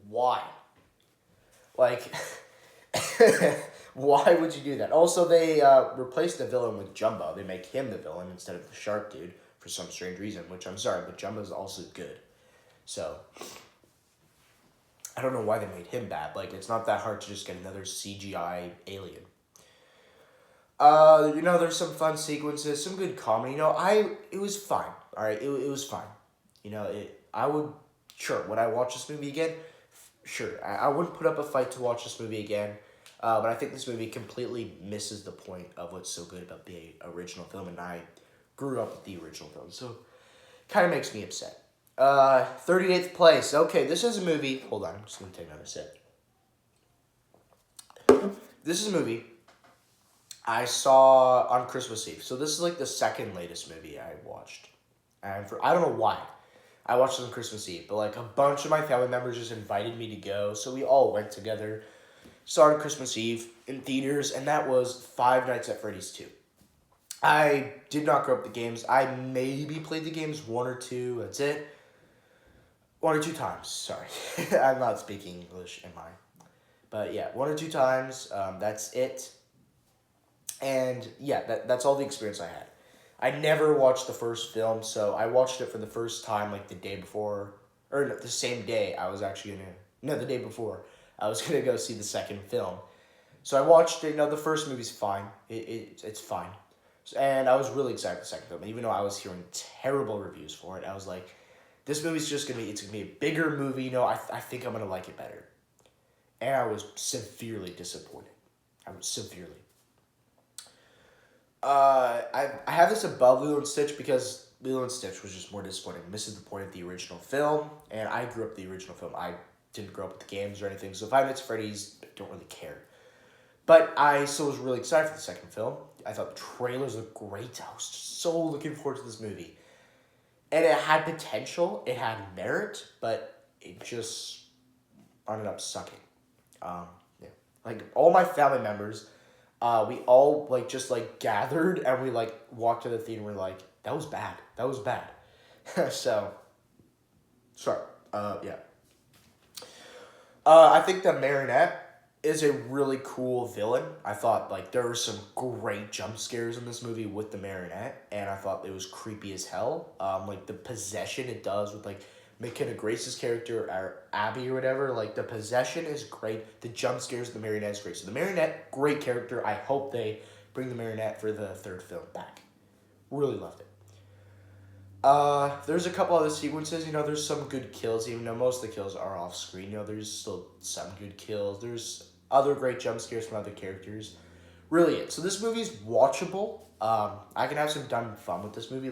Speaker 1: Why? Why would you do that? Also, they replaced the villain with Jumbo. They make him the villain instead of the shark dude for some strange reason, which I'm sorry, but Jumbo's also good. So, I don't know why they made him bad. It's not that hard to just get another CGI alien. There's some fun sequences, some good comedy. It was fine. All right, it was fine. Would I watch this movie again? Sure. I wouldn't put up a fight to watch this movie again. But I think this movie completely misses the point of what's so good about the original film, and I grew up with the original film, so kind of makes me upset. 38th place. Okay, this is a movie. Hold on, I'm just going to take another sip. This is a movie I saw on Christmas Eve. So this is like the second latest movie I watched. And for I don't know why. I watched it on Christmas Eve, but like a bunch of my family members just invited me to go, so we all went together. Saw it on Christmas Eve in theaters, and that was Five Nights at Freddy's 2. I did not grow up with the games. I maybe played the games one or two. That's it. One or two times. Sorry, I'm not speaking English, am I? But yeah, one or two times. That's it. And yeah, that's all the experience I had. I never watched the first film, so I watched it for the first time like the day before, or no, the same day I was actually gonna, no, the day before I was gonna go see the second film. So I watched it. The first movie's fine. It's fine, and I was really excited for the second film. Even though I was hearing terrible reviews for it, I was like, this movie's just it's gonna be a bigger movie. I think I'm gonna like it better, and I was severely disappointed. I was severely. I have this above Lilo and Stitch because Lilo and Stitch was just more disappointing. Misses the point of the original film, and I grew up with the original film. I didn't grow up with the games or anything, so Five Nights at Freddy's, don't really care. But I still was really excited for the second film. I thought the trailers looked great. I was just so looking forward to this movie. And it had potential, it had merit, but it just ended up sucking. Yeah. Like, all my family members, we all just gathered and we walked to the theater and we're like, that was bad. That was bad. So, sorry. Yeah. I think the Marionette is a really cool villain. I thought there were some great jump scares in this movie with the Marionette, and I thought it was creepy as hell. The possession it does with McKenna Grace's character, or Abby or whatever, the possession is great. The jump scares of the Marionette is great. So the Marionette, great character. I hope they bring the Marionette for the third film back. Really loved it. There's a couple other sequences, there's some good kills, even though most of the kills are off screen, there's still some good kills. There's other great jump scares from other characters. Really it. So this movie's watchable. I can have some dumb fun with this movie.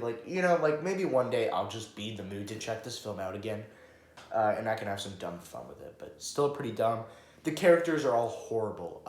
Speaker 1: Maybe one day I'll just be in the mood to check this film out again. And I can have some dumb fun with it, but still pretty dumb. The characters are all horrible.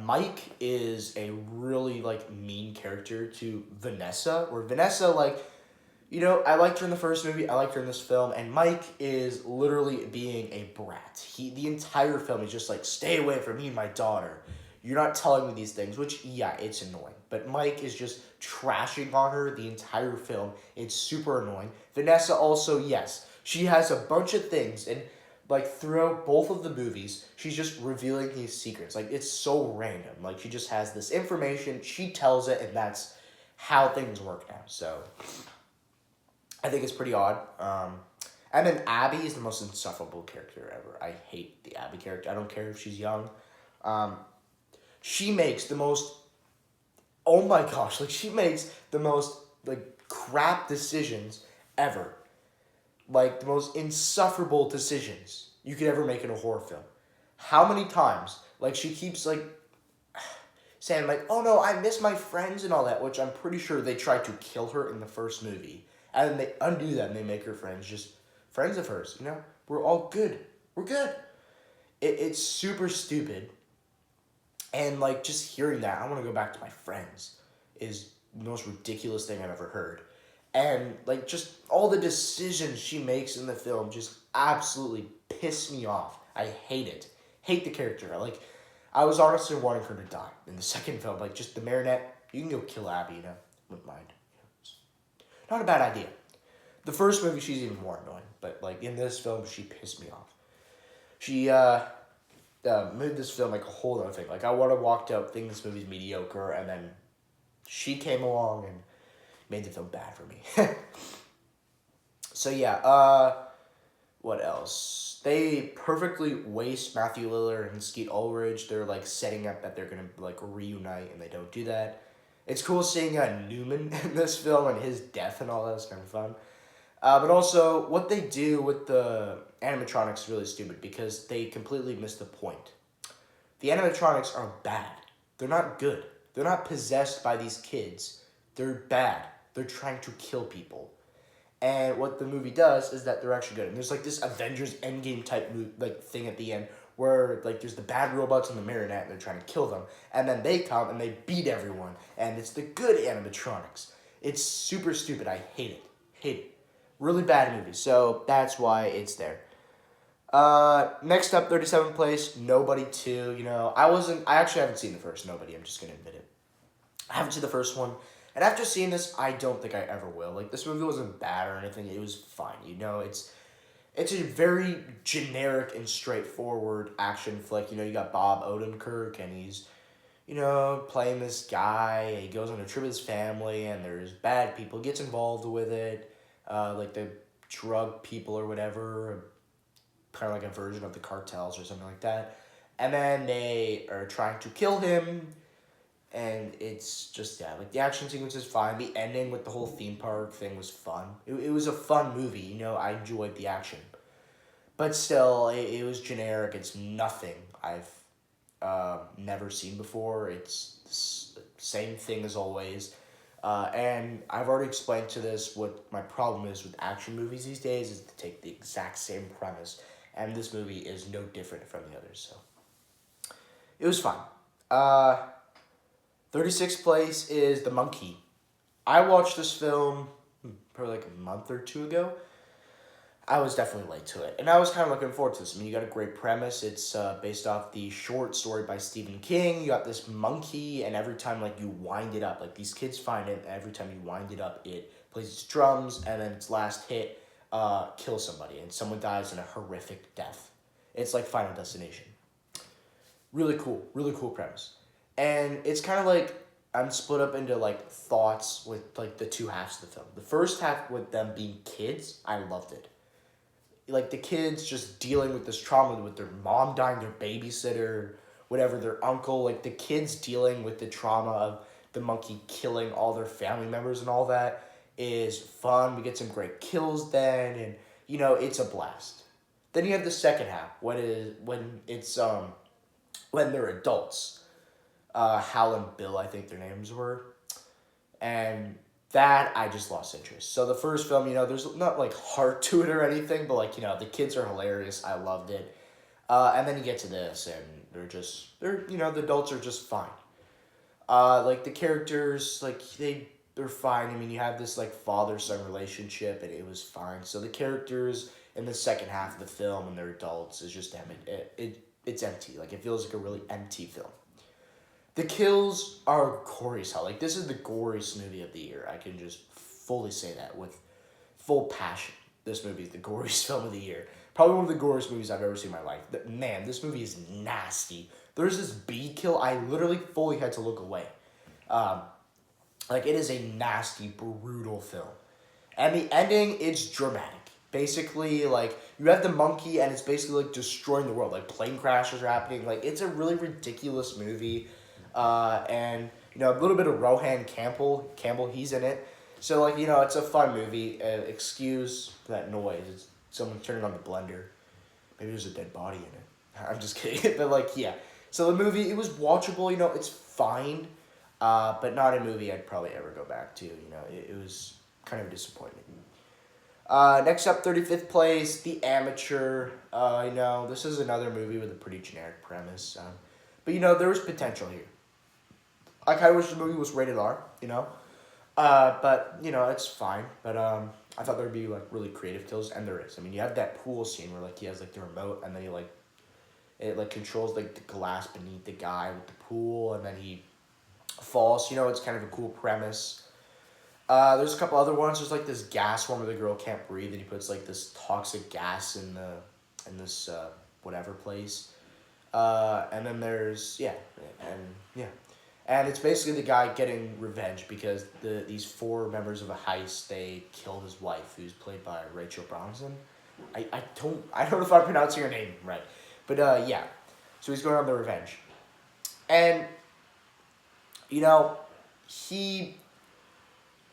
Speaker 1: Mike is a really mean character to Vanessa, where Vanessa I liked her in the first movie, I liked her in this film, and Mike is literally being a brat. The entire film is just stay away from me and my daughter. You're not telling me these things, which, yeah, it's annoying. But Mike is just trashing on her the entire film. It's super annoying. Vanessa also, yes, she has a bunch of things, and throughout both of the movies, she's just revealing these secrets. It's so random. She just has this information, she tells it, and that's how things work now. So, I think it's pretty odd. And then Abby is the most insufferable character ever. I hate the Abby character. I don't care if she's young. She makes the most, oh my gosh, she makes the most, crap decisions ever. The most insufferable decisions you could ever make in a horror film. How many times, she keeps, saying, oh no, I miss my friends and all that, which I'm pretty sure they tried to kill her in the first movie. And then they undo that and they make her friends just friends of hers, We're all good. We're good. It's super stupid. And, just hearing that, I want to go back to my friends, is the most ridiculous thing I've ever heard. And, just all the decisions she makes in the film just absolutely piss me off. I hate it. Hate the character. I was honestly wanting her to die in the second film. Just the Marionette, you can go kill Abby, Wouldn't mind. Not a bad idea. The first movie, she's even more annoying. But, in this film, she pissed me off. She, made this film, a whole other thing. I would have walked out thinking this movie's mediocre, and then she came along and made the film bad for me. So, yeah, what else? They perfectly waste Matthew Lillard and Skeet Ulrich. They're, setting up that they're going to, reunite, and they don't do that. It's cool seeing Newman in this film and his death and all that. It's kind of fun. But also, what they do with the animatronics is really stupid because they completely miss the point. The animatronics are bad. They're not good. They're not possessed by these kids. They're bad. They're trying to kill people. And what the movie does is that they're actually good. And there's this Avengers Endgame type thing at the end where like there's the bad robots and the marionette and they're trying to kill them, and then they come and they beat everyone, and it's the good animatronics. It's super stupid. I hate it. Hate it. Really bad movie. So that's why it's there. Next up, 37th place, Nobody 2. I actually haven't seen the first Nobody. I'm just gonna admit it. I haven't seen the first one. And after seeing this, I don't think I ever will. Like, this movie wasn't bad or anything. It was fine. It's a very generic and straightforward action flick. You got Bob Odenkirk, and he's, playing this guy. He goes on a trip with his family, and there's bad people. Gets involved with it. Like the drug people or whatever. Kind of like a version of the cartels or something like that. And then they are trying to kill him. And it's just, yeah, like the action sequence is fine. The ending with the whole theme park thing was fun. It was a fun movie, I enjoyed the action. But still, it was generic. It's nothing I've never seen before. It's the same thing as always. And I've already explained to this what my problem is with action movies these days is to take the exact same premise. And this movie is no different from the others, so it was fun. 36th place is The Monkey. I watched this film probably like a month or two ago. I was definitely late to it. And I was kind of looking forward to this. I mean, you got a great premise. It's based off the short story by Stephen King. You got this monkey, and every time you wind it up, these kids find it, and every time you wind it up, it plays its drums, and then its last hit kills somebody, and someone dies in a horrific death. It's like Final Destination. Really cool premise. And it's kind of like I'm split up into thoughts with the two halves of the film. The first half with them being kids, I loved it. The kids just dealing with this trauma with their mom dying, their babysitter, whatever, their uncle, the kids dealing with the trauma of the monkey killing all their family members and all that is fun. We get some great kills then, and it's a blast. Then you have the second half when they're adults. Hal and Bill, I think their names were. And that, I just lost interest. So the first film, there's not heart to it or anything, but the kids are hilarious. I loved it. And then you get to this, and the adults are just fine. The characters, they're fine. I mean, you have this father-son relationship, and it was fine. So the characters in the second half of the film and they're adults is just, it's empty. It feels like a really empty film. The kills are gory as hell. This is the goriest movie of the year. I can just fully say that with full passion. This movie is the goriest film of the year. Probably one of the goriest movies I've ever seen in my life. Man, this movie is nasty. There's this bee kill. I literally fully had to look away. It is a nasty, brutal film. And the ending is dramatic. Basically, you have the monkey and it's basically destroying the world. Plane crashes are happening. It's a really ridiculous movie. And a little bit of Rohan Campbell, he's in it. So it's a fun movie. Excuse that noise. It's someone turning on the blender. Maybe there's a dead body in it. I'm just kidding. But yeah. So the movie, it was watchable. It's fine. But not a movie I'd probably ever go back to. It was kind of disappointing. Next up, 35th place, The Amateur. This is another movie with a pretty generic premise. But there was potential here. I kind of wish the movie was rated R, but, it's fine. But I thought there'd be, really creative kills, and there is. I mean, you have that pool scene where, he has, the remote, and then he, it, controls, the glass beneath the guy with the pool, and then he falls. It's kind of a cool premise. There's a couple other ones. There's, this gas one where the girl can't breathe, and he puts, this toxic gas in this whatever place. And then there's, And it's basically the guy getting revenge because these four members of a heist, they killed his wife, who's played by Rachel Bronson. I don't know if I'm pronouncing her name right. But, yeah. So he's going on the revenge. And,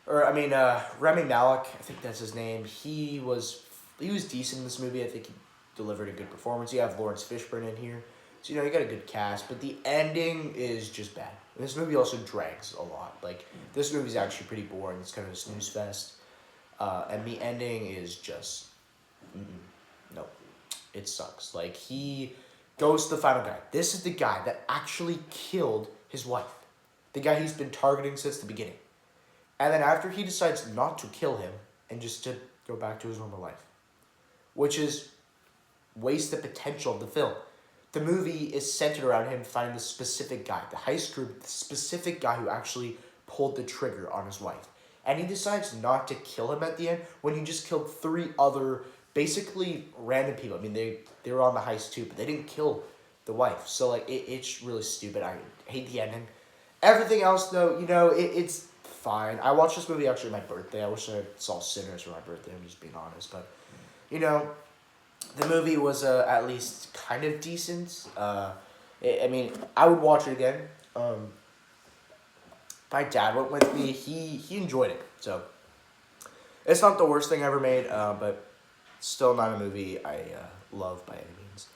Speaker 1: Rami Malek, I think that's his name, he was decent in this movie. I think he delivered a good performance. You have Lawrence Fishburne in here. So, you got a good cast, but the ending is just bad. And this movie also drags a lot. This movie's actually pretty boring. It's kind of a snooze fest. And the ending is just, no, it sucks. He goes to the final guy. This is the guy that actually killed his wife. The guy he's been targeting since the beginning. And then after he decides not to kill him and just to go back to his normal life. Which is waste the potential of the film. The movie is centered around him finding the specific guy, the heist group, the specific guy who actually pulled the trigger on his wife. And he decides not to kill him at the end when he just killed 3 other basically random people. I mean, they were on the heist too, but they didn't kill the wife. So, like, it's really stupid. I hate the ending. Everything else, though, it's fine. I watched this movie actually on my birthday. I wish I saw Sinners for my birthday, I'm just being honest. But, the movie was at least kind of decent. I mean, I would watch it again. My dad went with me. He enjoyed it. So, it's not the worst thing ever made, but still not a movie I love by any means.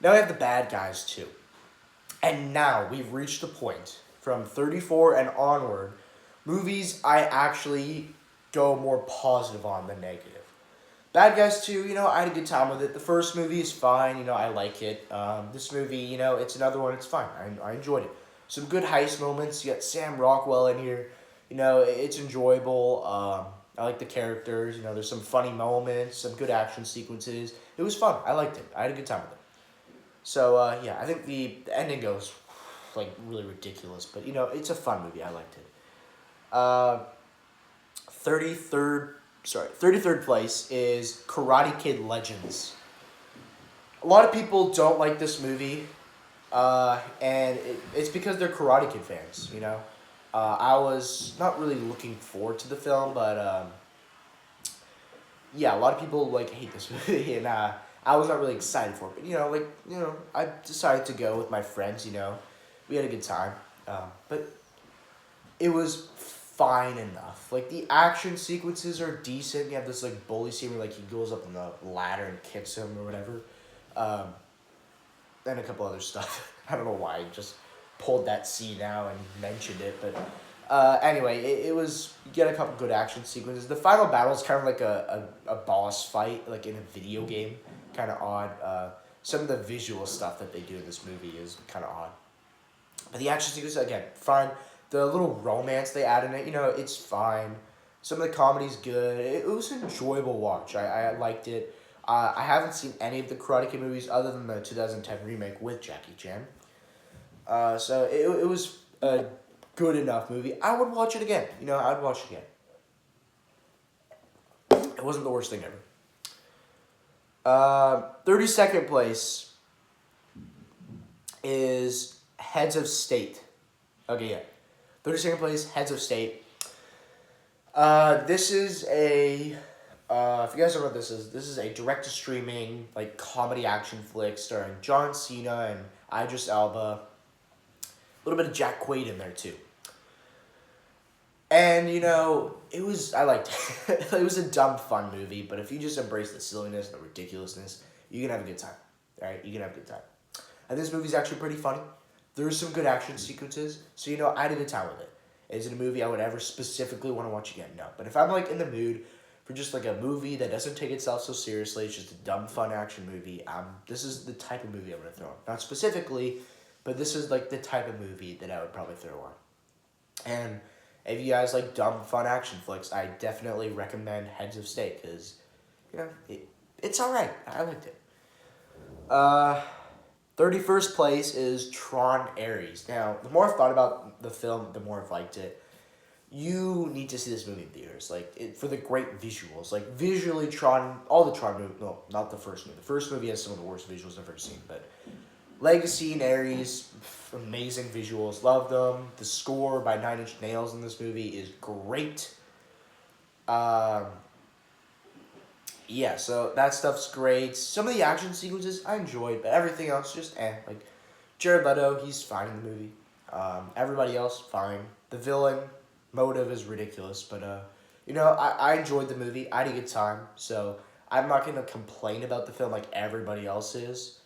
Speaker 1: Now we have the bad guys, too. And now we've reached the point from 34 and onward, movies I actually go more positive on than negative. Bad Guys 2, I had a good time with it. The first movie is fine, I like it. This movie, it's another one, it's fine. I enjoyed it. Some good heist moments. You got Sam Rockwell in here. It's enjoyable. I like the characters. There's some funny moments, some good action sequences. It was fun. I liked it. I had a good time with it. So, yeah, I think the ending goes, like, really ridiculous. But, it's a fun movie. I liked it. 33rd place is Karate Kid Legends. A lot of people don't like this movie, and it's because they're Karate Kid fans, I was not really looking forward to the film, but, yeah, a lot of people, hate this movie, and, I was not really excited for it, but, I decided to go with my friends, we had a good time, but it was fine enough. Like, the action sequences are decent. You have this, bully scene where, he goes up on the ladder and kicks him or whatever. And a couple other stuff. I don't know why I just pulled that scene out and mentioned it, but anyway, it was, you get a couple good action sequences. The final battle is kind of like a boss fight, like in a video game. Kind of odd. Some of the visual stuff that they do in this movie is kind of odd. But the action sequences, again, fine. The little romance they add in it, it's fine. Some of the comedy's good. It was an enjoyable watch. I liked it. I haven't seen any of the Karate Kid movies other than the 2010 remake with Jackie Chan. So it was a good enough movie. I would watch it again. I would watch it again. It wasn't the worst thing ever. 32nd place is Heads of State. Okay, yeah. 32nd place, Heads of State. This is a, if you guys don't know what this is a direct-to-streaming, comedy action flick starring John Cena and Idris Elba. A little bit of Jack Quaid in there, too. And, I liked it. It was a dumb, fun movie, but if you just embrace the silliness and the ridiculousness, you can have a good time. Alright, you can have a good time. And this movie's actually pretty funny. There's some good action sequences, so, I had a good time with it. Is it a movie I would ever specifically want to watch again? No. But if I'm, in the mood for just, a movie that doesn't take itself so seriously, it's just a dumb, fun action movie, this is the type of movie I'm going to throw on. Not specifically, but this is, the type of movie that I would probably throw on. And if you guys like dumb, fun action flicks, I definitely recommend Heads of State, because, it's alright. I liked it. 31st place is Tron Ares. Now, the more I've thought about the film, the more I've liked it. You need to see this movie in theaters, for the great visuals. Visually, Tron, all the Tron movies, no, not the first movie. The first movie has some of the worst visuals I've ever seen, but Legacy and Ares, amazing visuals, love them. The score by Nine Inch Nails in this movie is great. Yeah, so that stuff's great. Some of the action sequences I enjoyed, but everything else just Jared Leto, he's fine in the movie. Everybody else, fine. The villain motive is ridiculous, but I enjoyed the movie. I had a good time, so I'm not gonna complain about the film like everybody else is.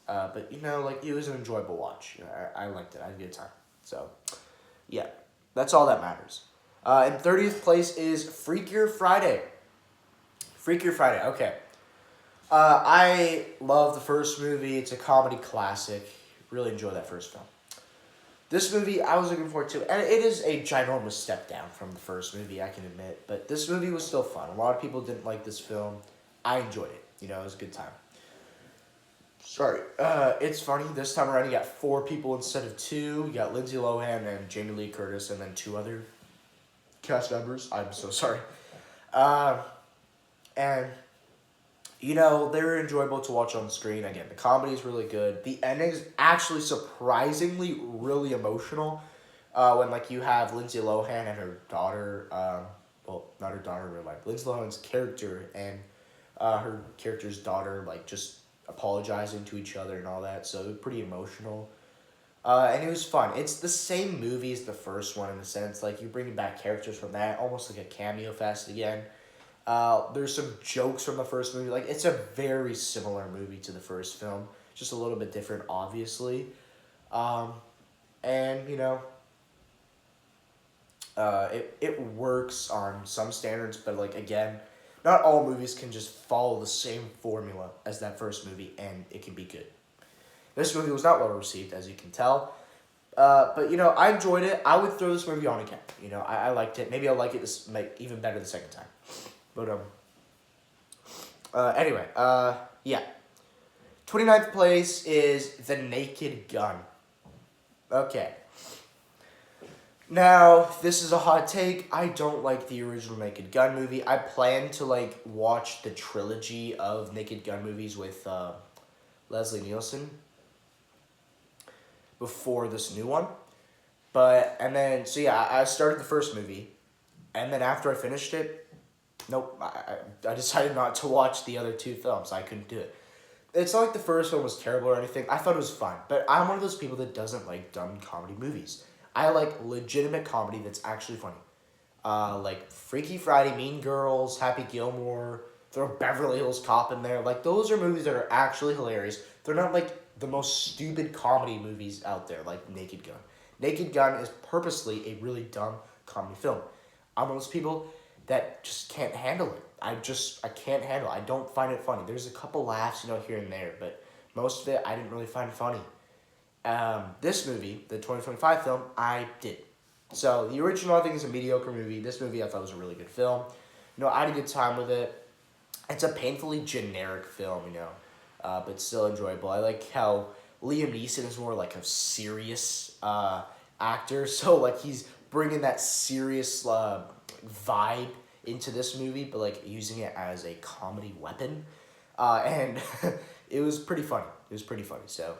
Speaker 1: But it was an enjoyable watch. I liked it. I had a good time. So, yeah, that's all that matters. In 30th place is Freakier Friday. Freakier Friday, okay. I love the first movie. It's a comedy classic. Really enjoy that first film. This movie I was looking forward to, and it is a ginormous step down from the first movie, I can admit. But this movie was still fun. A lot of people didn't like this film. I enjoyed it. You know, it was a good time. Sorry. It's funny. This time around, you got 4 people instead of 2. You got Lindsay Lohan and Jamie Lee Curtis, and then 2 other cast members. I'm so sorry. And you know, they're enjoyable to watch on screen. Again, the comedy is really good. The ending is actually surprisingly really emotional. When like you have Lindsay Lohan and her daughter, well, not her daughter in real life, Lindsay Lohan's character and her character's daughter like just apologizing to each other and all that. So it was pretty emotional. And it was fun. It's the same movie as the first one in a sense. Like, you're bringing back characters from that, almost like a cameo fest again. There's some jokes from the first movie. Like, it's a very similar movie to the first film. Just a little bit different, obviously. And, you know, it works on some standards, but, like, again, not all movies can just follow the same formula as that first movie, and it can be good. This movie was not well received, as you can tell. But, you know, I enjoyed it. I would throw this movie on again. You know, I liked it. Maybe I'll like it even better the second time. But, anyway, yeah. 29th place is The Naked Gun. Okay. Now, this is a hot take. I don't like the original Naked Gun movie. I plan to, like, watch the trilogy of Naked Gun movies with, Leslie Nielsen before this new one. I started the first movie, and then after I finished it, nope, I decided not to watch the other 2 films. I couldn't do it. It's not like the first one was terrible or anything. I thought it was fun, but I'm one of those people that doesn't like dumb comedy movies. I like legitimate comedy that's actually funny. Like Freaky Friday, Mean Girls, Happy Gilmore, throw Beverly Hills Cop in there. Like, those are movies that are actually hilarious. They're not like the most stupid comedy movies out there, like Naked Gun. Naked Gun is purposely a really dumb comedy film. I'm one of those people that just can't handle it. I can't handle it. I don't find it funny. There's a couple laughs, you know, here and there, but most of it I didn't really find funny. This movie, the 2025 film, I did. So the original I think is a mediocre movie. This movie I thought was a really good film. You know, I had a good time with it. It's a painfully generic film, you know, but still enjoyable. I like how Liam Neeson is more like a serious actor, so like he's bringing that serious vibe into this movie, but like using it as a comedy weapon, and it was pretty funny. It was pretty funny. So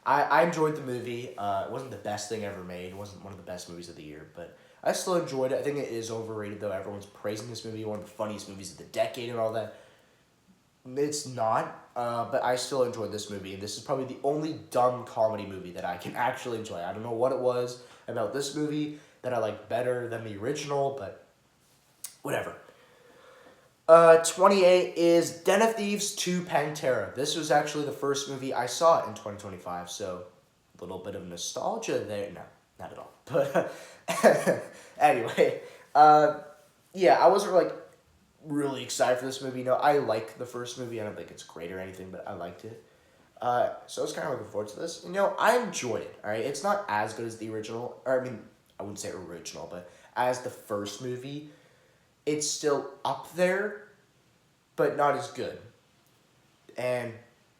Speaker 1: I enjoyed the movie. It wasn't the best thing ever made. It wasn't one of the best movies of the year, but I still enjoyed it. I think it is overrated, though. Everyone's praising this movie, one of the funniest movies of the decade and all that. It's not, but I still enjoyed this movie, and this is probably the only dumb comedy movie that I can actually enjoy. I don't know what it was about this movie that I like better than the original, but whatever. 28 is Den of Thieves 2 Pantera. This was actually the first movie I saw in 2025, so a little bit of nostalgia there. No, not at all. But anyway, yeah, I wasn't like really excited for this movie. You know, I like the first movie. I don't think it's great or anything, but I liked it. So I was kind of looking forward to this. You know, I enjoyed it, all right? It's not as good as the original, or I mean, I wouldn't say original, but as the first movie, it's still up there, but not as good. And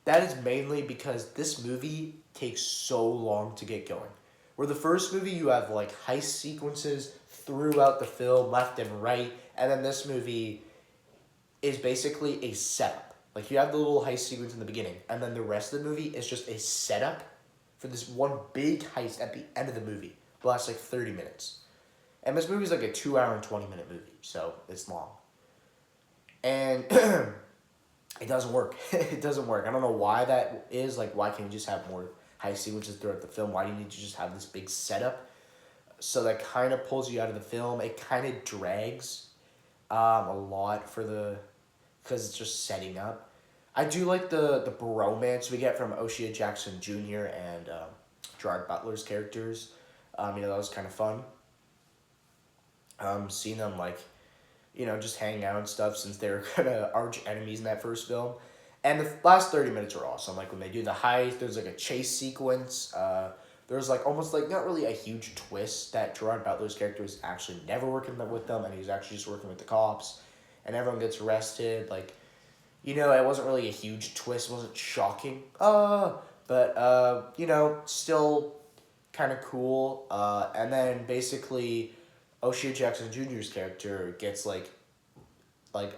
Speaker 1: that is mainly because this movie takes so long to get going. Where the first movie, you have like heist sequences throughout the film, left and right, and then this movie is basically a setup. Like, you have the little heist sequence in the beginning, and then the rest of the movie is just a setup for this one big heist at the end of the movie. It lasts like 30 minutes. And this movie is like a 2 hour and 20-minute movie, so it's long. And it doesn't work. It doesn't work. I don't know why that is. Like, why can't you just have more heist sequences throughout the film? Why do you need to just have this big setup? So that kind of pulls you out of the film. It kind of drags a lot because it's just setting up. I do like the bromance we get from O'Shea Jackson Jr. and Gerard Butler's characters. You know, that was kind of fun. Seeing them, like, you know, just hang out and stuff, since they were kind of arch enemies in that first film. And the last 30 minutes are awesome. Like when they do the heist, there's like a chase sequence. There's like almost like not really a huge twist that Gerard Butler's character was actually never working with them, and he was actually just working with the cops, and everyone gets arrested. Like, you know, it wasn't really a huge twist. It wasn't shocking. But you know, still kind of cool. And then basically, O'Shea Jackson Jr.'s character gets like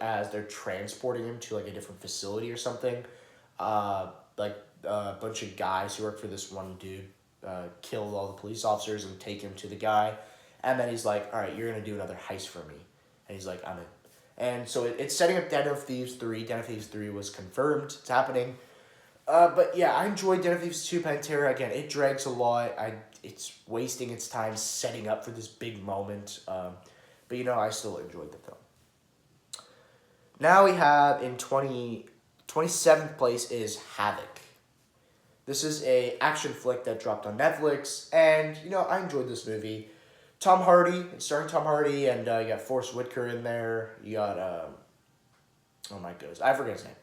Speaker 1: as they're transporting him to like a different facility or something, like a bunch of guys who work for this one dude kill all the police officers and take him to the guy, and then he's like, all right, you're gonna do another heist for me, and he's like, I'm in. And so it's setting up Den of Thieves 3. Den of Thieves 3 was confirmed. It's happening. But yeah, I enjoyed Den of Thieves 2 Pantera. Again, it drags a lot. It's wasting its time setting up for this big moment. But you know, I still enjoyed the film. Now we have in 27th place is Havoc. This is a action flick that dropped on Netflix, and you know, I enjoyed this movie. Tom Hardy, it's starring Tom Hardy, and you got Forrest Whitaker in there. You got oh my goodness, I forget his name.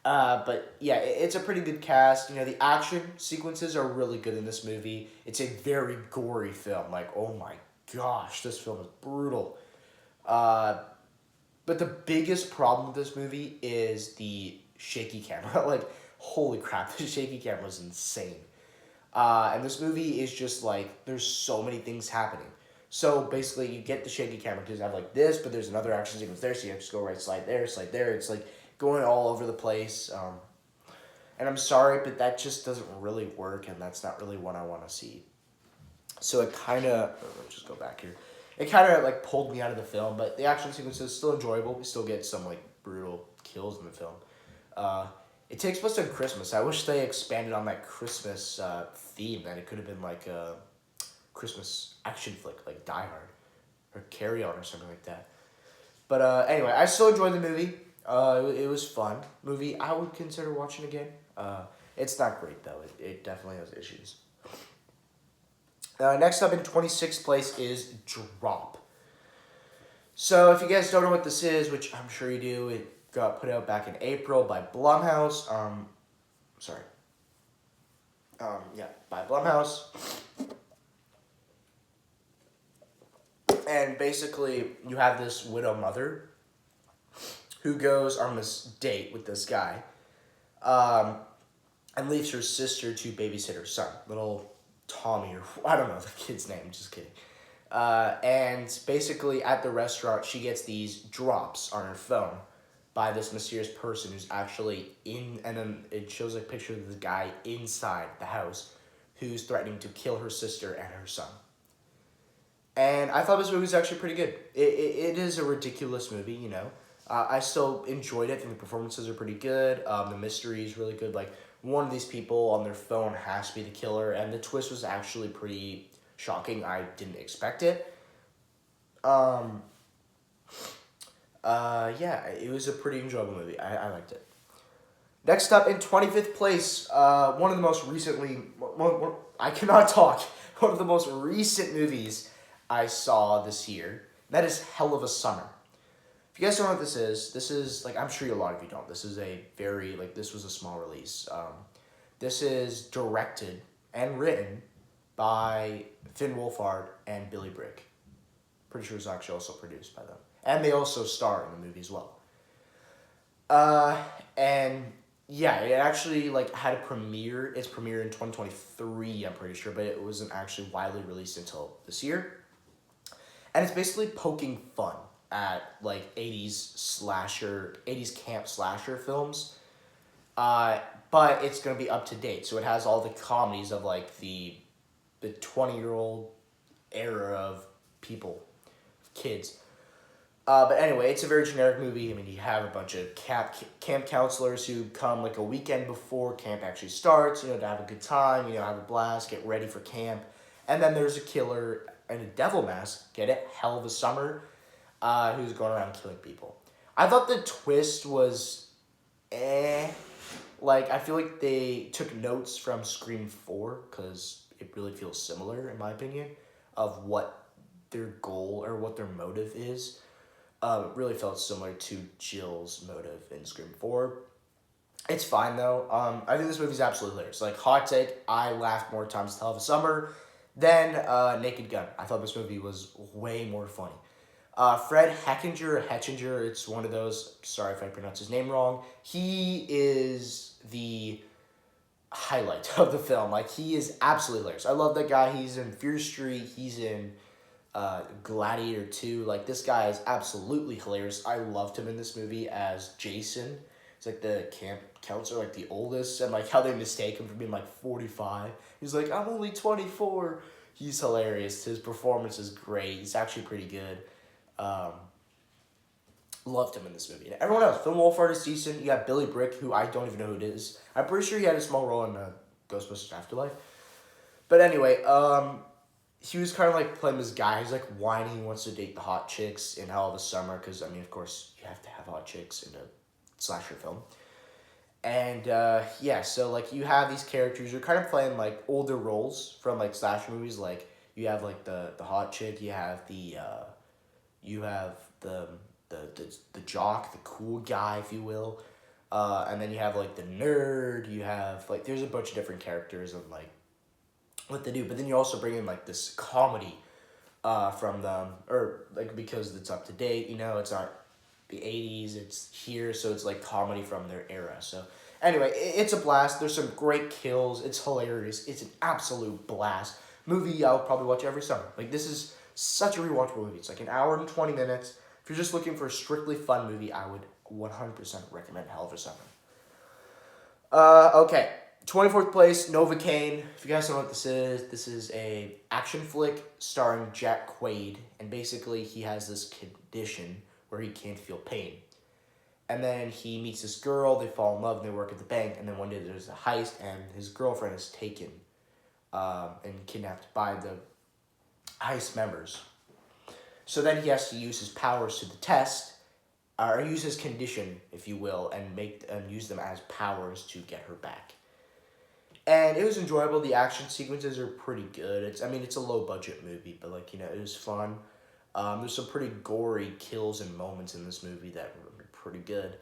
Speaker 1: But yeah, it's a pretty good cast. You know, the action sequences are really good in this movie. It's a very gory film. Like, oh my gosh, this film is brutal. But the biggest problem with this movie is the shaky camera. Like, holy crap, the shaky camera is insane. And this movie is just like, there's so many things happening. So basically, you get the shaky camera because you have like this, but there's another action sequence there, so you have to go right, slide there, slide there. It's like going all over the place. And I'm sorry, but that just doesn't really work, and that's not really what I want to see. So it kind of, let's just go back here. It kind of like pulled me out of the film, but the action sequence is still enjoyable. We still get some like brutal kills in the film. It takes place on Christmas. I wish they expanded on that Christmas theme, that it could have been like a Christmas action flick, like Die Hard or Carry On or something like that. But anyway, I still enjoyed the movie. It was fun. Movie I would consider watching again. It's not great though. It definitely has issues. Next up in 26th place is Drop. So if you guys don't know what this is, which I'm sure you do, it got put out back in April by Blumhouse. By Blumhouse. And basically, you have this widow mother who goes on this date with this guy, and leaves her sister to babysit her son, little Tommy, or I don't know the kid's name, just kidding. And basically at the restaurant, she gets these drops on her phone by this mysterious person who's actually in, and then it shows a picture of the guy inside the house who's threatening to kill her sister and her son. And I thought this movie was actually pretty good. It is a ridiculous movie, you know. I still enjoyed it. I think the performances are pretty good. The mystery is really good. Like, one of these people on their phone has to be the killer, and the twist was actually pretty shocking. I didn't expect it. Yeah, it was a pretty enjoyable movie. I liked it. Next up in 25th place, one of the most recently, I cannot talk, one of the most recent movies I saw this year. That is Hell of a Summer. If you guys don't know what this is, like, I'm sure a lot of you don't. This is a very, like, this was a small release. This is directed and written by Finn Wolfhard and Billy Brick. Pretty sure it's actually also produced by them. And they also star in the movie as well. And yeah, it actually, like, had a premiere. Its premiere in 2023, I'm pretty sure, but it wasn't actually widely released until this year. And it's basically poking fun at, like, 80s camp slasher films. But it's going to be up to date. So it has all the comedies of, like, the 20-year-old era of people, kids. But anyway, it's a very generic movie. I mean, you have a bunch of camp counselors who come, like, a weekend before camp actually starts, you know, to have a good time, you know, have a blast, get ready for camp. And then there's a killer in a devil mask, get it? Hell of a Summer, who's going around killing people. I thought the twist was Like, I feel like they took notes from Scream 4, because it really feels similar, in my opinion, of what their goal or what their motive is. It really felt similar to Jill's motive in Scream 4. It's fine though. I think this movie's absolutely hilarious. Like, hot take, I laughed more times Hell of a Summer than Naked Gun. I thought this movie was way more funny. Fred Hettinger, it's one of those. Sorry if I pronounce his name wrong. He is the highlight of the film. Like, he is absolutely hilarious. I love that guy. He's in Fear Street. He's in Gladiator 2. Like, this guy is absolutely hilarious. I loved him in this movie as Jason. He's like the camp counselor, like the oldest, and like how they mistake him for being like 45. He's like, I'm only 24. He's hilarious. His performance is great. He's actually pretty good. Um, Loved him in this movie. And everyone else, Film Wolfhard is decent. You got Billy Brick, who I don't even know who it is. I'm pretty sure he had a small role in Ghostbusters Afterlife. But anyway, he was kind of like playing this guy who's like whining, he wants to date the hot chicks in Hell of a Summer, because, I mean, of course, you have to have hot chicks in a slasher film. And, yeah, so, like, you have these characters, you're kind of playing, like, older roles from, like, slasher movies. Like, you have, like, the hot chick, you have the jock, the cool guy, if you will. And then you have, like, the nerd, you have, like, there's a bunch of different characters and, like, what they do. But then you also bring in, like, this comedy from them, or, like, because it's up to date, you know, it's not the 80s, it's here, so it's, like, comedy from their era. So, anyway, it's a blast. There's some great kills. It's hilarious. It's an absolute blast. Movie I'll probably watch every summer. Like, this is such a rewatchable movie. It's like an hour and 20 minutes. If you're just looking for a strictly fun movie, I would 100% recommend Hell of a Summer. Okay. 24th place, Novocaine. If you guys don't know what this is a action flick starring Jack Quaid, and basically he has this condition where he can't feel pain. And then he meets this girl, they fall in love, and they work at the bank, and then one day there's a heist, and his girlfriend is taken and kidnapped by the heist members. So then he has to use his powers to the test, or use his condition, if you will, and use them as powers to get her back. And it was enjoyable. The action sequences are pretty good. It's a low budget movie, but like, you know, it was fun. There's some pretty gory kills and moments in this movie that were pretty good.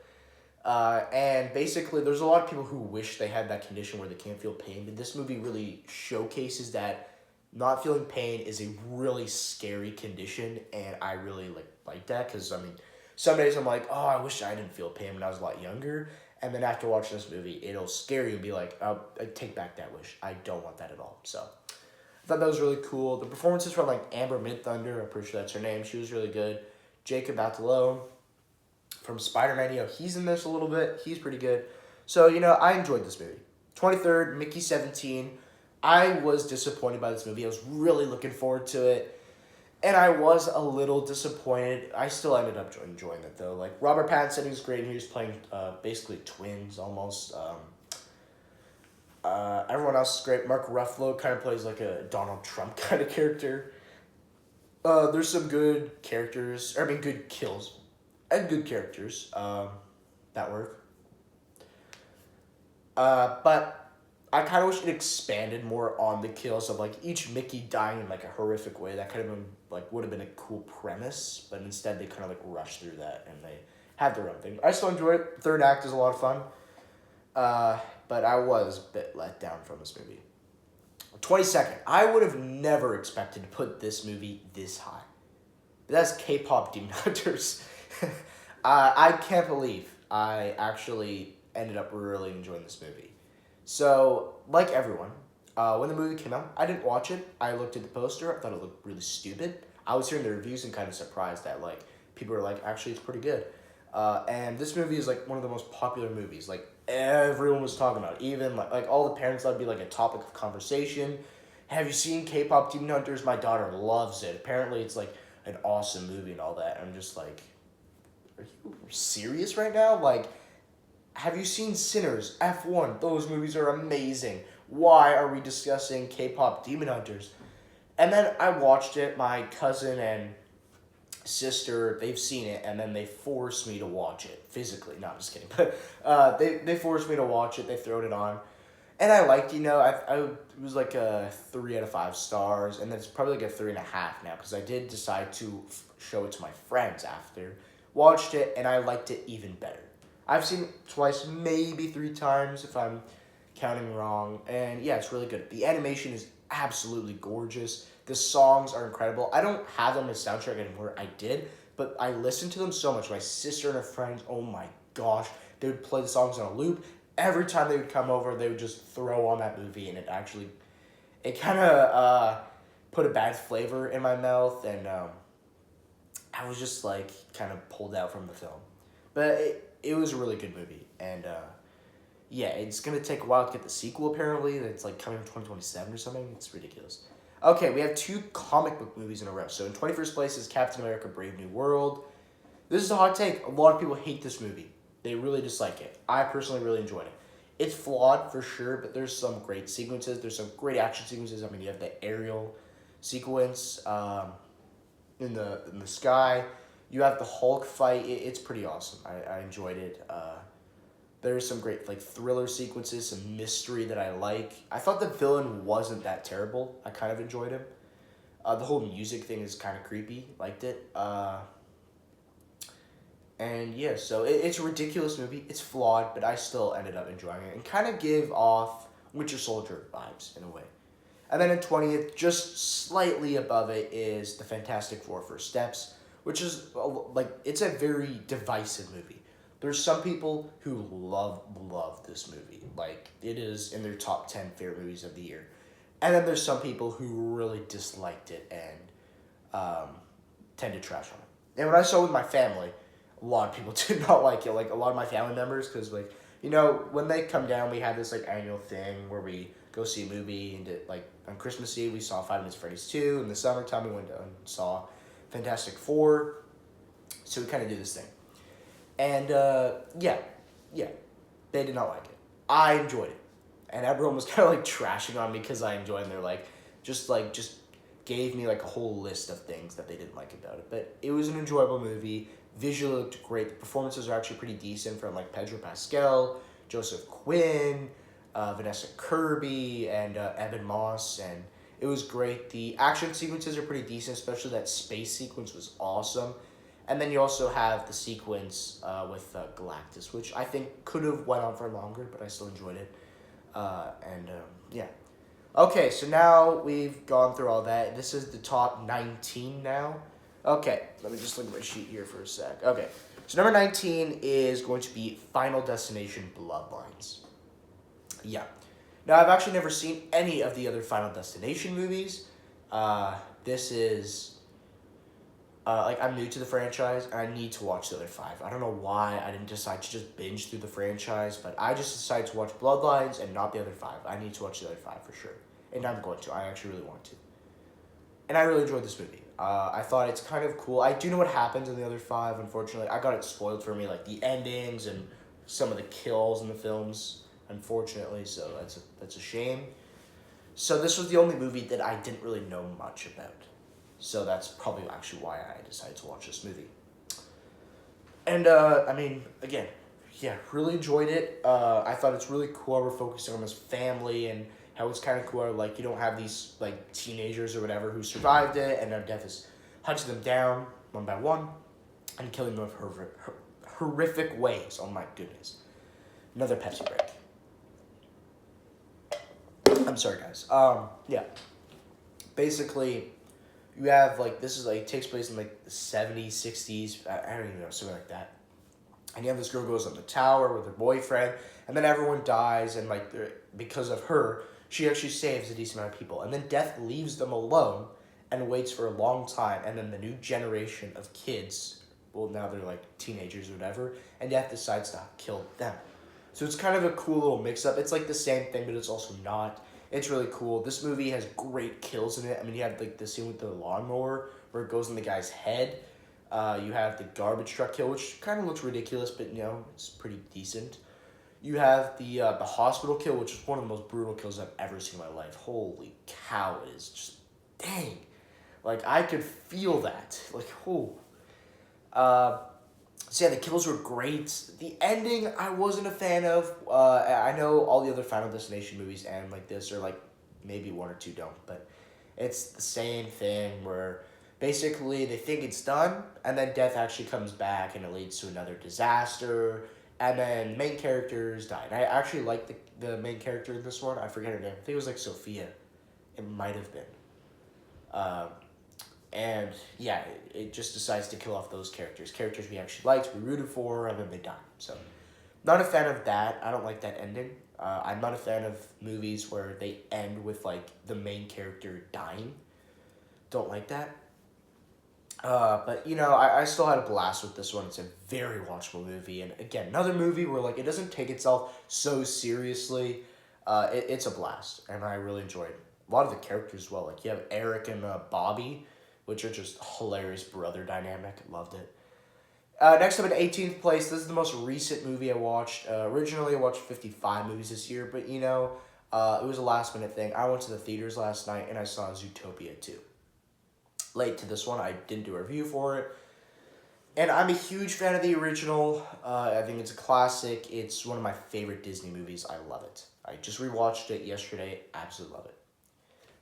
Speaker 1: And basically, there's a lot of people who wish they had that condition where they can't feel pain, but this movie really showcases that not feeling pain is a really scary condition, and I really like that, because, I mean, some days I'm like, oh, I wish I didn't feel pain when I was a lot younger, and then after watching this movie, it'll scare you and be like, oh, I take back that wish. I don't want that at all. So, I thought that was really cool. The performances from, like, Amber Midthunder, I'm pretty sure that's her name, she was really good. Jacob Batalon from Spider-Man, you know, he's in this a little bit. He's pretty good. So, you know, I enjoyed this movie. 23rd, Mickey 17. I was disappointed by this movie. I was really looking forward to it. And I was a little disappointed. I still ended up enjoying it, though. Like, Robert Pattinson, he was great. He was playing basically twins, almost. Everyone else is great. Mark Ruffalo kind of plays like a Donald Trump kind of character. There's some good characters. Good kills. And good characters that work. But I kind of wish it expanded more on the kills of, like, each Mickey dying in, like, a horrific way. That could have been, like, would have been a cool premise, but instead they kind of, like, rushed through that, and they had their own thing. I still enjoy it. Third act is a lot of fun. But I was a bit let down from this movie. 22nd. I would have never expected to put this movie this high. But that's K-pop Demon Hunters. I can't believe I actually ended up really enjoying this movie. So, like everyone, when the movie came out, I didn't watch it. I looked at the poster. I thought it looked really stupid. I was hearing the reviews and kind of surprised that, like, people were like, actually, it's pretty good. And this movie is, like, one of the most popular movies. Like, everyone was talking about it. Even, like all the parents, that'd be, like, a topic of conversation. Have you seen K-pop Demon Hunters? My daughter loves it. Apparently, it's, like, an awesome movie and all that. I'm just like, are you serious right now? Like, have you seen Sinners, F1? Those movies are amazing. Why are we discussing K-pop Demon Hunters? And then I watched it. My cousin and sister, they've seen it, and then they forced me to watch it physically. No, I'm just kidding. But they forced me to watch it. They throwed it on. And I liked, you know, it was like a 3 out of 5 stars, and then it's probably like a 3.5 now, because I did decide to show it to my friends after. Watched it, and I liked it even better. I've seen it twice, maybe 3 times if I'm counting wrong. And yeah, it's really good. The animation is absolutely gorgeous. The songs are incredible. I don't have them as soundtrack anymore. I did, but I listened to them so much. My sister and her friends, oh my gosh, they would play the songs on a loop. Every time they would come over, they would just throw on that movie, and it kind of put a bad flavor in my mouth, and I was just like kind of pulled out from the film. But it was a really good movie, and yeah, it's gonna take a while to get the sequel. Apparently, it's like coming in 2027 or something. It's ridiculous. Okay, we have two comic book movies in a row. So in 21st place is Captain America: Brave New World. This is a hot take. A lot of people hate this movie. They really dislike it. I personally really enjoyed it. It's flawed for sure, but there's some great sequences. There's some great action sequences. I mean, you have the aerial sequence in the sky. You have the Hulk fight. It's pretty awesome. I enjoyed it. There's some great like thriller sequences, some mystery that I like. I thought the villain wasn't that terrible. I kind of enjoyed him. The whole music thing is kind of creepy. Liked it. And yeah, so it's a ridiculous movie. It's flawed, but I still ended up enjoying it and kind of give off Winter Soldier vibes in a way. And then in 20th, just slightly above it, is The Fantastic Four First Steps, which is like it's a very divisive movie. There's some people who love this movie. Like it is in their top 10 favorite movies of the year. And then there's some people who really disliked it and tend to trash on it. And when I saw it with my family, a lot of people did not like it. Like a lot of my family members, because like when they come down, we have this like annual thing where we go see a movie, and like on Christmas Eve we saw Five Nights at Freddy's 2. In the summertime we went down and saw Fantastic Four. So we kind of do this thing, and yeah, they did not like it. I enjoyed it, and everyone was kind of like trashing on me because I enjoyed it. And they're like just gave me like a whole list of things that they didn't like about it. But it was an enjoyable movie. Visually looked great. The performances are actually pretty decent from like Pedro Pascal, Joseph Quinn, Vanessa Kirby, and Evan Moss, and it was great. The action sequences are pretty decent, especially that space sequence was awesome. And then you also have the sequence with Galactus, which I think could have went on for longer, but I still enjoyed it. Yeah. Okay, so now we've gone through all that. This is the top 19 now. Okay, let me just look at my sheet here for a sec. Okay, so number 19 is going to be Final Destination Bloodlines. Yeah. Now, I've actually never seen any of the other Final Destination movies. This is, I'm new to the franchise, and I need to watch the other 5. I don't know why I didn't decide to just binge through the franchise, but I just decided to watch Bloodlines and not the other 5. I need to watch the other 5 for sure. And I'm going to. I actually really want to. And I really enjoyed this movie. I thought it's kind of cool. I do know what happens in the other 5, unfortunately. I got it spoiled for me, like the endings and some of the kills in the films, unfortunately, so that's a shame. So this was the only movie that I didn't really know much about. So that's probably actually why I decided to watch this movie. And, again, yeah, really enjoyed it. I thought it's really cool how we're focusing on this family and how it's kind of cool how, like, you don't have these, like, teenagers or whatever who survived it, and now death is hunting them down one by one and killing them with horrific ways. Oh, my goodness. Another Pepsi break. I'm sorry, guys. Yeah. Basically, you have, like, this is, like, it takes place in, like, the 70s, 60s, I don't even know, something like that. And you have this girl goes on the tower with her boyfriend, and then everyone dies, and, like, because of her, she actually saves a decent amount of people. And then death leaves them alone and waits for a long time, and then the new generation of kids, well, now they're, like, teenagers or whatever, and death decides to kill them. So it's kind of a cool little mix-up. It's, like, the same thing, but it's also not. It's really cool. This movie has great kills in it. I mean, you have, like, the scene with the lawnmower where it goes in the guy's head. You have the garbage truck kill, which kind of looks ridiculous, but, it's pretty decent. You have the hospital kill, which is one of the most brutal kills I've ever seen in my life. Holy cow, it is just, dang. Like, I could feel that. Like, oh. So, yeah, the kills were great. The ending, I wasn't a fan of. I know all the other Final Destination movies end like this, or, like, maybe one or two don't, but it's the same thing where basically they think it's done, and then death actually comes back, and it leads to another disaster, And then main characters died. I actually like the main character in this one. I forget her name. I think it was like Sophia. It might have been. Um, and yeah, it just decides to kill off those characters. Characters we actually liked, we rooted for, and then they die. So, not a fan of that. I don't like that ending. I'm not a fan of movies where they end with like the main character dying. Don't like that. But you know, I still had a blast with this one. It's a very watchable movie, and again, another movie where like it doesn't take itself so seriously. It's a blast, and I really enjoyed it. A lot of the characters as well. Like you have Eric and Bobby, which are just hilarious brother dynamic. Loved it. Next up in 18th place, this is the most recent movie I watched. Originally, I watched 55 movies this year, but you know, it was a last minute thing. I went to the theaters last night and I saw Zootopia 2. Late to this one, I didn't do a review for it. And I'm a huge fan of the original. I think it's a classic. It's one of my favorite Disney movies. I love it. I just rewatched it yesterday. Absolutely love it.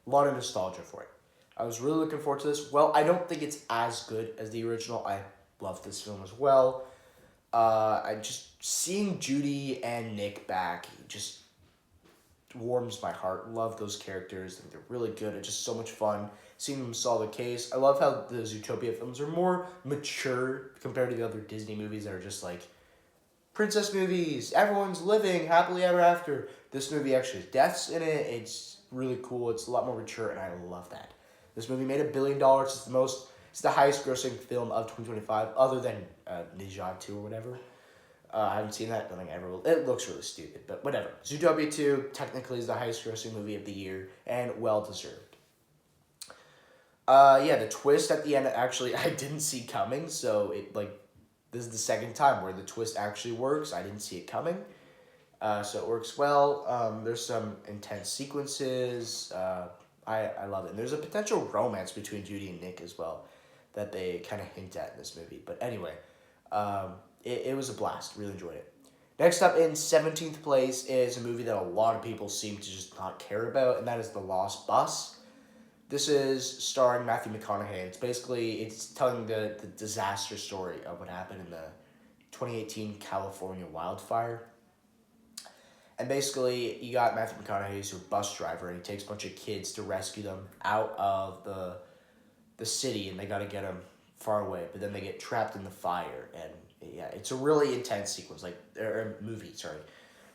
Speaker 1: A lot of nostalgia for it. I was really looking forward to this. Well, I don't think it's as good as the original. I love this film as well. I just seeing Judy and Nick back just warms my heart. Love those characters. I think they're really good. It's just so much fun seeing them solve a case. I love how the Zootopia films are more mature compared to the other Disney movies that are just like princess movies. Everyone's living happily ever after. This movie actually has deaths in it. It's really cool. It's a lot more mature, and I love that. This movie made $1 billion. It's the highest grossing film of 2025, other than Ninja 2 or whatever. I haven't seen that. Nothing ever will. It looks really stupid, but whatever. Zootopia 2 technically is the highest grossing movie of the year, and well deserved. Yeah, the twist at the end actually I didn't see coming, so this is the second time where the twist actually works. I didn't see it coming. So it works well. There's some intense sequences. I love it. And there's a potential romance between Judy and Nick as well that they kind of hint at in this movie. But anyway, it was a blast. Really enjoyed it. Next up in 17th place is a movie that a lot of people seem to just not care about, and that is The Lost Bus. This is starring Matthew McConaughey. It's telling the disaster story of what happened in the 2018 California wildfire. And basically, you got Matthew McConaughey, who's a bus driver, and he takes a bunch of kids to rescue them out of the city, and they got to get them far away. But then they get trapped in the fire, and yeah, it's a really intense sequence, movie. Sorry,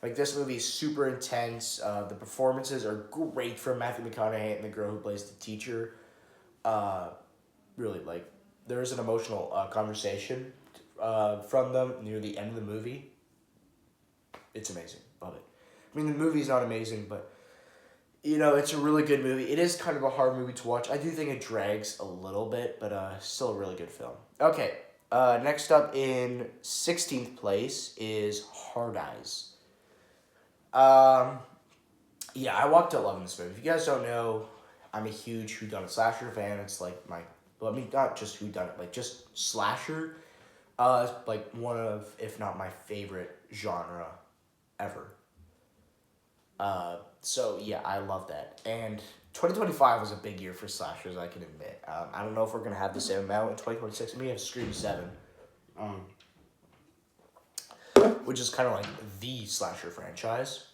Speaker 1: like this movie is super intense. The performances are great from Matthew McConaughey and the girl who plays the teacher. Really, like there's an emotional conversation from them near the end of the movie. It's amazing. Love it. I mean, the movie's not amazing, but you know, it's a really good movie. It is kind of a hard movie to watch. I do think it drags a little bit, but still a really good film. Okay, next up in 16th place is Hard Eyes. Yeah, I walked out loving this movie. If you guys don't know, I'm a huge whodunit slasher fan. It's like not just whodunit, like just slasher. It's like one of, if not my favorite genre ever. So yeah, I love that. And 2025 was a big year for slashers, I can admit. I don't know if we're going to have the same amount in 2026. We have Scream 7. Which is kind of like the slasher franchise.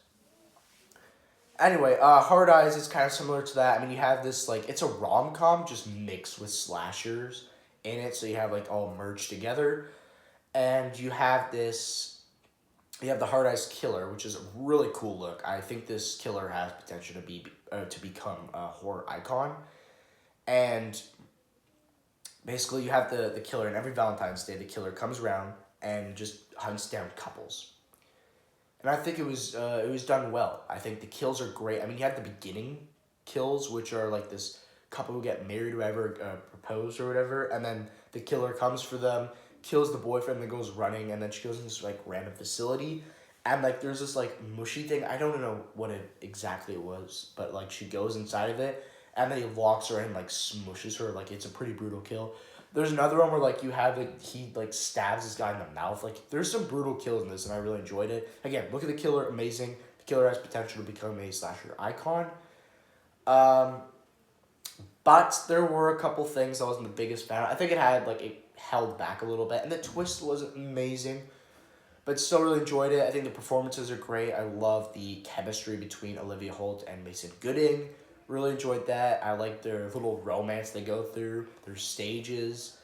Speaker 1: Anyway, Hard Eyes is kind of similar to that. I mean, you have this, like, it's a rom-com just mixed with slashers in it. So you have, like, all merged together. And you have the Hard Eyes Killer, which is a really cool look. I think this killer has potential to become a horror icon. And basically, you have the killer, and every Valentine's Day, the killer comes around and just hunts down couples. And I think it was done well. I think the kills are great. I mean, you have the beginning kills, which are like this couple who get married, whoever proposed or whatever, and then the killer comes for them, kills the boyfriend, then goes running, and then she goes in this like random facility, and like there's this like mushy thing. I don't know what it exactly was, but like she goes inside of it, and then he locks her in and like smushes her. Like it's a pretty brutal kill. There's another one where like you have he like stabs this guy in the mouth. Like there's some brutal kills in this, and I really enjoyed it. Again, look at the killer, amazing. The killer has potential to become a slasher icon. But there were a couple things I wasn't the biggest fan of. I think it held back a little bit, and the twist wasn't amazing. but still really enjoyed it. I think the performances are great. I love the chemistry between Olivia Holt and Mason Gooding. Really enjoyed that. I like their little romance they go through, their stages.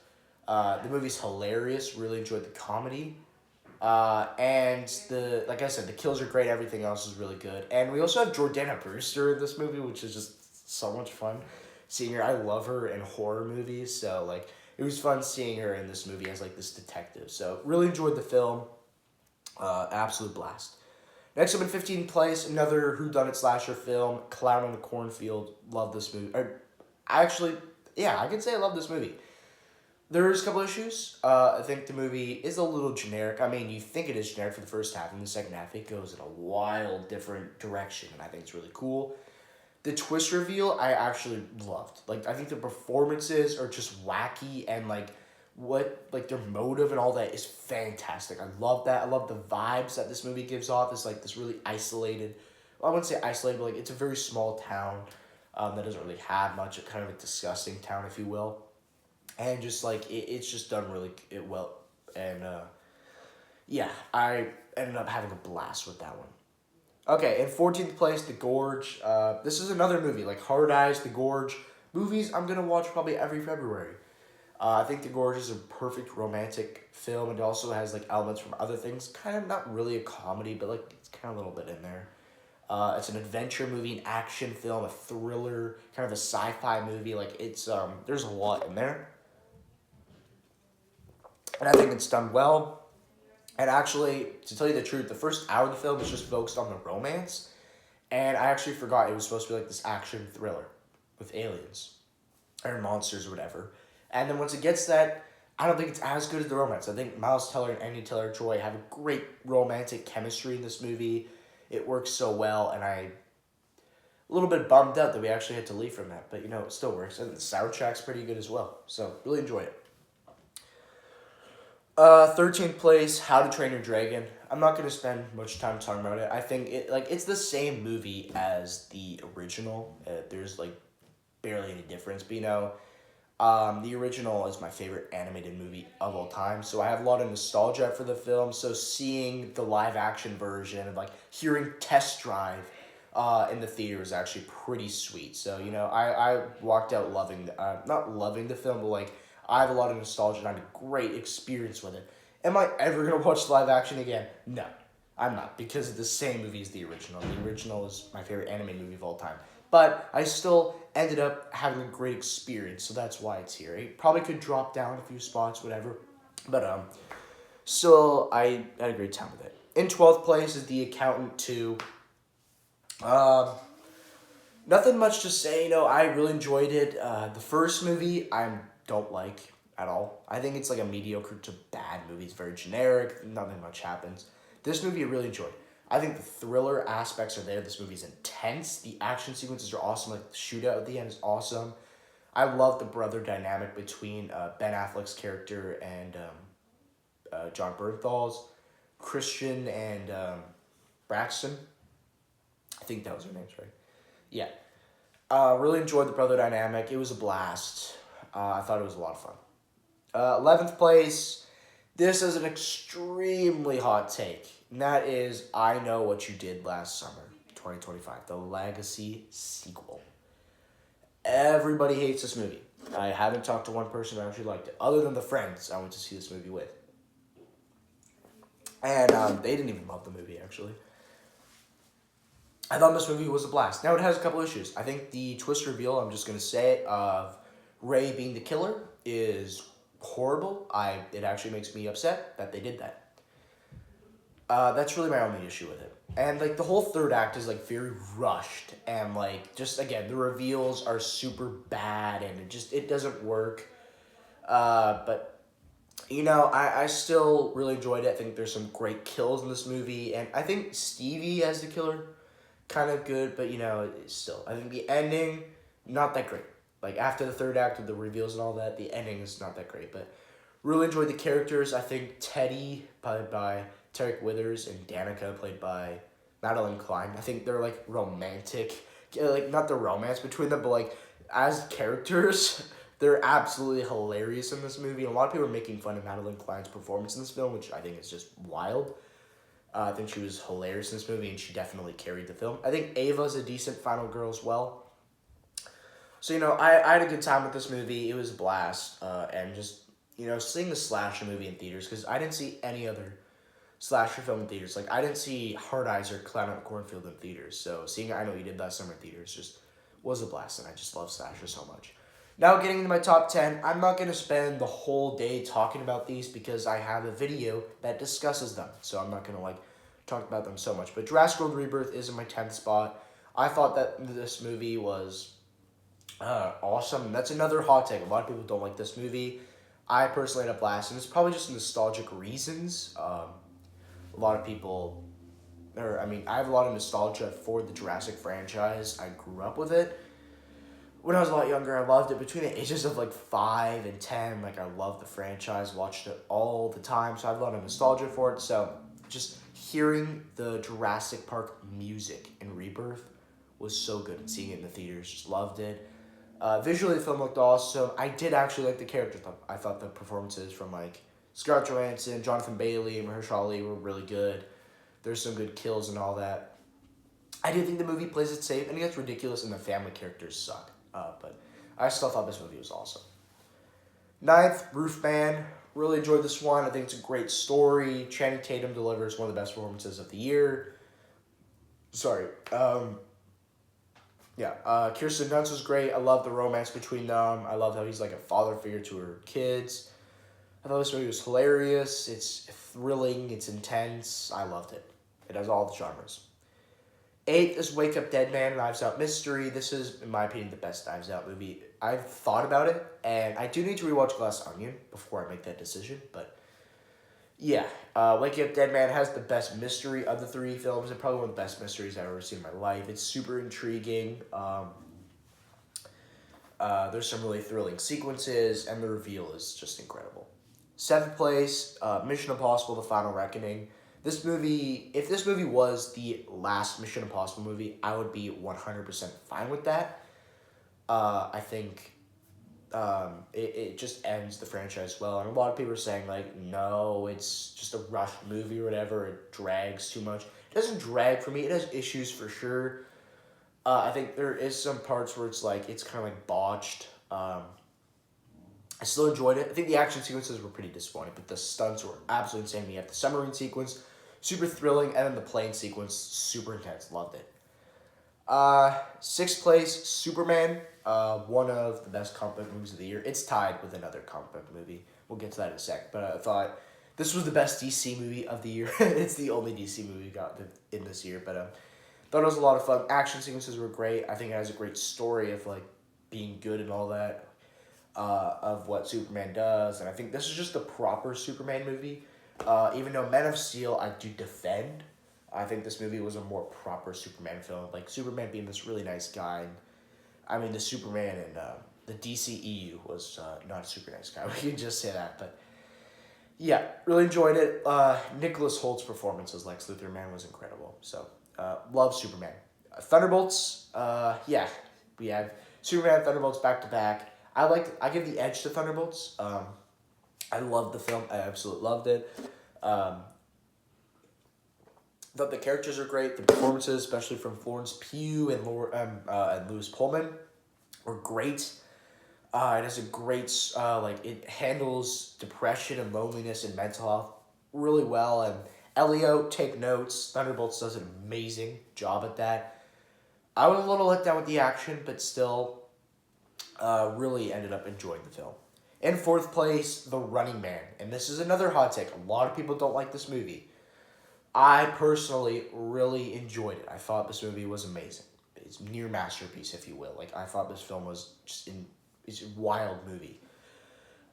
Speaker 1: The movie's hilarious. Really enjoyed the comedy. And like I said, the kills are great. Everything else is really good. And we also have Jordana Brewster in this movie, which is just so much fun. Seeing her, I love her in horror movies. So like, it was fun seeing her in this movie as like this detective. So really enjoyed the film. Absolute blast. Next up in 15th place, another whodunit slasher film, Clown in the Cornfield. Love this movie. I could say I love this movie. There's a couple issues. I think the movie is a little generic. I mean, you think it is generic for the first half, and the second half it goes in a wild, different direction, and I think it's really cool. The twist reveal I actually loved. Like, I think the performances are just wacky, and their motive and all that is fantastic. I love that. I love the vibes that this movie gives off. It's like this really isolated. Well, I wouldn't say isolated, but like it's a very small town that doesn't really have much. Kind of a disgusting town, if you will. And just like it's just done really well, and I ended up having a blast with that one. Okay, in 14th place, The Gorge. This is another movie like Hard Eyes, The Gorge. Movies I'm gonna watch probably every February. I think The Gorge is a perfect romantic film. It also has like elements from other things. Kind of not really a comedy, but like it's kind of a little bit in there. It's an adventure movie, an action film, a thriller, kind of a sci-fi movie. Like it's there's a lot in there. And I think it's done well. And actually, to tell you the truth, the first hour of the film is just focused on the romance. And I actually forgot it was supposed to be like this action thriller with aliens or monsters or whatever. And then once it gets that, I don't think it's as good as the romance. I think Miles Teller and Anya Taylor-Joy have a great romantic chemistry in this movie. It works so well, and I'm a little bit bummed out that we actually had to leave from that. But, it still works. And the soundtrack's pretty good as well. So, really enjoy it. 13th place, How to Train Your Dragon. I'm not going to spend much time talking about it. I think it's the same movie as the original. There's barely any difference, but the original is my favorite animated movie of all time. So I have a lot of nostalgia for the film. So seeing the live action version and hearing Test Drive in the theater is actually pretty sweet. So I walked out loving not loving the film, but I have a lot of nostalgia and I had a great experience with it. Am I ever going to watch live action again? No, I'm not, because it's the same movie as the original. The original is my favorite anime movie of all time. But I still ended up having a great experience, so that's why it's here. It probably could drop down a few spots, whatever. But still, I had a great time with it. In 12th place is The Accountant 2. Nothing much to say, I really enjoyed it. The first movie, I don't like at all. I think it's a mediocre to bad movie. It's very generic. Nothing much happens. This movie I really enjoyed. I think the thriller aspects are there. This movie's intense. The action sequences are awesome. The shootout at the end is awesome. I love the brother dynamic between Ben Affleck's character and John Bernthal's, Christian and Braxton. I think that was their names, right? Yeah. Really enjoyed the brother dynamic. It was a blast. I thought it was a lot of fun. 11th place, this is an extremely hot take. And that is I Know What You Did Last Summer, 2025, the Legacy sequel. Everybody hates this movie. I haven't talked to one person who actually liked it, other than the friends I went to see this movie with. And they didn't even love the movie, actually. I thought this movie was a blast. Now, it has a couple issues. I think the twist reveal, I'm just going to say it, of Ray being the killer is horrible. It actually makes me upset that they did that. That's really my only issue with it. And the whole third act is very rushed, and just again the reveals are super bad, and it doesn't work. But I still really enjoyed it. I think there's some great kills in this movie, and I think Stevie as the killer kind of good, but still I think the ending not that great. After the third act with the reveals and all that, the ending is not that great, but really enjoyed the characters. I think Teddy, played by Tarek Withers, and Danica, played by Madeline Klein. I think they're romantic, not the romance between them, but as characters, They're absolutely hilarious in this movie. And a lot of people are making fun of Madeline Klein's performance in this film, which I think is just wild. I think she was hilarious in this movie, and she definitely carried the film. I think Ava's a decent final girl as well. So, I had a good time with this movie. It was a blast. And just, seeing the slasher movie in theaters, because I didn't see any other slasher film in theaters. Like, I didn't see Hard Eyes or Clown at Cornfield in theaters. So, seeing I Know You Did Last Summer in theaters just was a blast, and I just love slasher so much. Now, getting into my top 10, I'm not going to spend the whole day talking about these because I have a video that discusses them. So, I'm not going to, talk about them so much. But Jurassic World Rebirth is in my 10th spot. I thought that this movie was awesome. That's another hot take. A lot of people don't like this movie. I personally had a blast, and it's probably just nostalgic reasons. A lot of people, I have a lot of nostalgia for the Jurassic franchise. I grew up with it. When I was a lot younger, I loved it. Between the ages of 5 and 10, I loved the franchise, watched it all the time, so I have a lot of nostalgia for it. So just hearing the Jurassic Park music in Rebirth was so good, and seeing it in the theaters, just loved it. Visually, the film looked awesome. I did actually like the characters. I thought the performances from Scarlett Johansson, Jonathan Bailey, and Mahershala Ali were really good. There's some good kills and all that. I do think the movie plays it safe. I think it's ridiculous, and the family characters suck. But I still thought this movie was awesome. 9th, Roofman. Really enjoyed this one. I think it's a great story. Channing Tatum delivers one of the best performances of the year. Kirsten Dunst was great. I love the romance between them. I love how he's a father figure to her kids. I thought this movie was hilarious. It's thrilling. It's intense. I loved it. It has all the genres. 8th is Wake Up Dead Man, Knives Out Mystery. This is, in my opinion, the best Knives Out movie. I've thought about it, and I do need to rewatch Glass Onion before I make that decision, but yeah, Wake Up Dead Man has the best mystery of the 3 films, and probably one of the best mysteries I've ever seen in my life. It's super intriguing. There's some really thrilling sequences, and the reveal is just incredible. 7th place, Mission Impossible: The Final Reckoning. This movie, if this movie was the last Mission Impossible movie, I would be 100% fine with that. I think it just ends the franchise well. And a lot of people are saying, no, it's just a rushed movie or whatever. It drags too much. It doesn't drag for me. It has issues for sure. I think there is some parts where it's it's kind of botched. I still enjoyed it. I think the action sequences were pretty disappointing, but the stunts were absolutely insane. You have the submarine sequence, super thrilling, and then the plane sequence, super intense. Loved it. 6th place, Superman. One of the best comic book movies of the year. It's tied with another comic book movie. We'll get to that in a sec. But I thought this was the best DC movie of the year. It's the only DC movie we got in this year. But thought it was a lot of fun. Action sequences were great. I think it has a great story of being good and all that. Of what Superman does, and I think this is just the proper Superman movie. Even though Man of Steel I do defend, I think this movie was a more proper Superman film. Superman being this really nice guy. The Superman in the DCEU was not a super nice guy. We can just say that, but yeah, really enjoyed it. Nicholas Holt's performance as Lex Luthor, man, was incredible. So love Superman. Thunderbolts. We have Superman and Thunderbolts back to back. I give the edge to Thunderbolts. I loved the film. I absolutely loved it. Thought the characters are great. The performances, especially from Florence Pugh and Louis Pullman, were great. It has a great it handles depression and loneliness and mental health really well. And Elio, take notes. Thunderbolts does an amazing job at that. I was a little let down with the action, but still. Really ended up enjoying the film. In 4th place, The Running Man. And this is another hot take. A lot of people don't like this movie. I personally really enjoyed it. I thought this movie was amazing. It's a near masterpiece, if you will. I thought this film was it's a wild movie.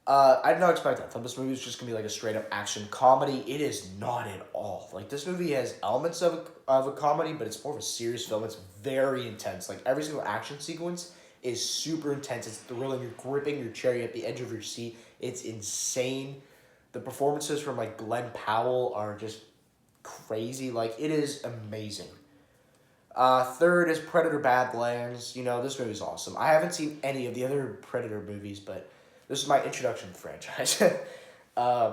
Speaker 1: I did not expect that. I thought this movie was just going to be a straight up action comedy. It is not at all. This movie has elements of a comedy, but it's more of a serious film. It's very intense. Every single action sequence is super intense. It's thrilling. You're gripping your chair. You're at the edge of your seat. It's insane. The performances from Glenn Powell are just crazy. It is amazing. Third is Predator Badlands. You know, this movie's awesome. I haven't seen any of the other Predator movies, but this is my introduction to the franchise. uh,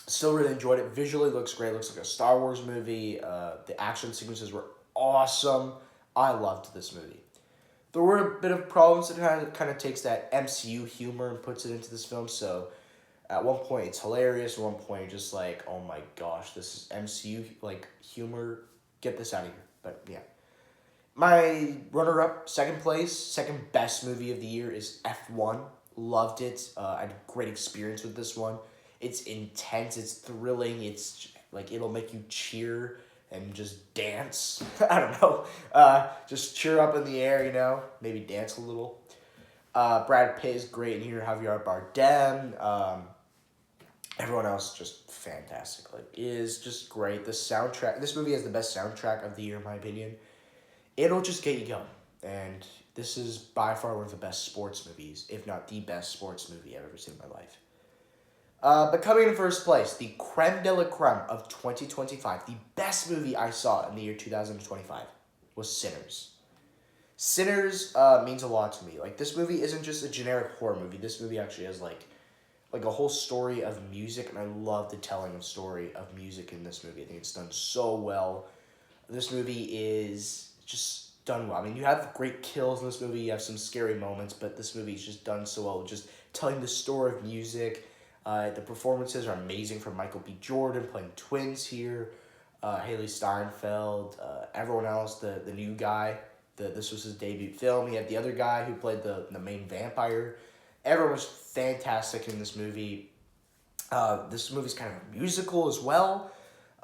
Speaker 1: Still really enjoyed it. Visually looks great. Looks like a Star Wars movie. The action sequences were awesome. I loved this movie. There were a bit of problems. It kind of takes that MCU humor and puts it into this film. So at one point it's hilarious. At one point you're just like, oh my gosh, this is MCU like humor. Get this out of here. But yeah. My runner-up, second place, second best movie of the year is F1. Loved it. I had a great experience with this one. It's intense. It's thrilling. It's like it'll make you cheer and just dance. I don't know. Just cheer up in the air, you know. Maybe dance a little. Brad Pitt is great in here. Javier Bardem. Everyone else just fantastic. Like, is just great. The soundtrack. This movie has the best soundtrack of the year, in my opinion. It'll just get you going. And this is by far one of the best sports movies, if not the best sports movie I've ever seen in my life. But coming in first place, the creme de la creme of 2025, the best movie I saw in the year 2025 was Sinners. Sinners means a lot to me. Like, this movie isn't just a generic horror movie. This movie actually has, like a whole story of music, and I love the telling of story of music in this movie. I think it's done so well. This movie is just done well. I mean, you have great kills in this movie, you have some scary moments, but this movie is just done so well, just telling the story of music. The performances are amazing from Michael B. Jordan playing twins here, Haley Steinfeld, everyone else, the new guy. This was his debut film. He had the other guy who played the main vampire. Everyone was fantastic in this movie. This movie's kind of a musical as well.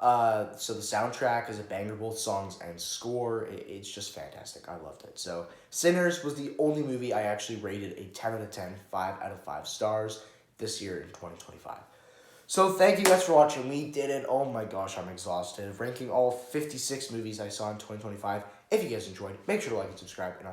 Speaker 1: So the soundtrack is a banger, both songs and score. It's just fantastic. I loved it. So Sinners was the only movie I actually rated a 10 out of 10, 5 out of 5 stars this year in 2025. So thank you guys for watching. We did it. Oh my gosh, I'm exhausted. Ranking all 56 movies I saw in 2025. If you guys enjoyed, make sure to like and subscribe, and I'll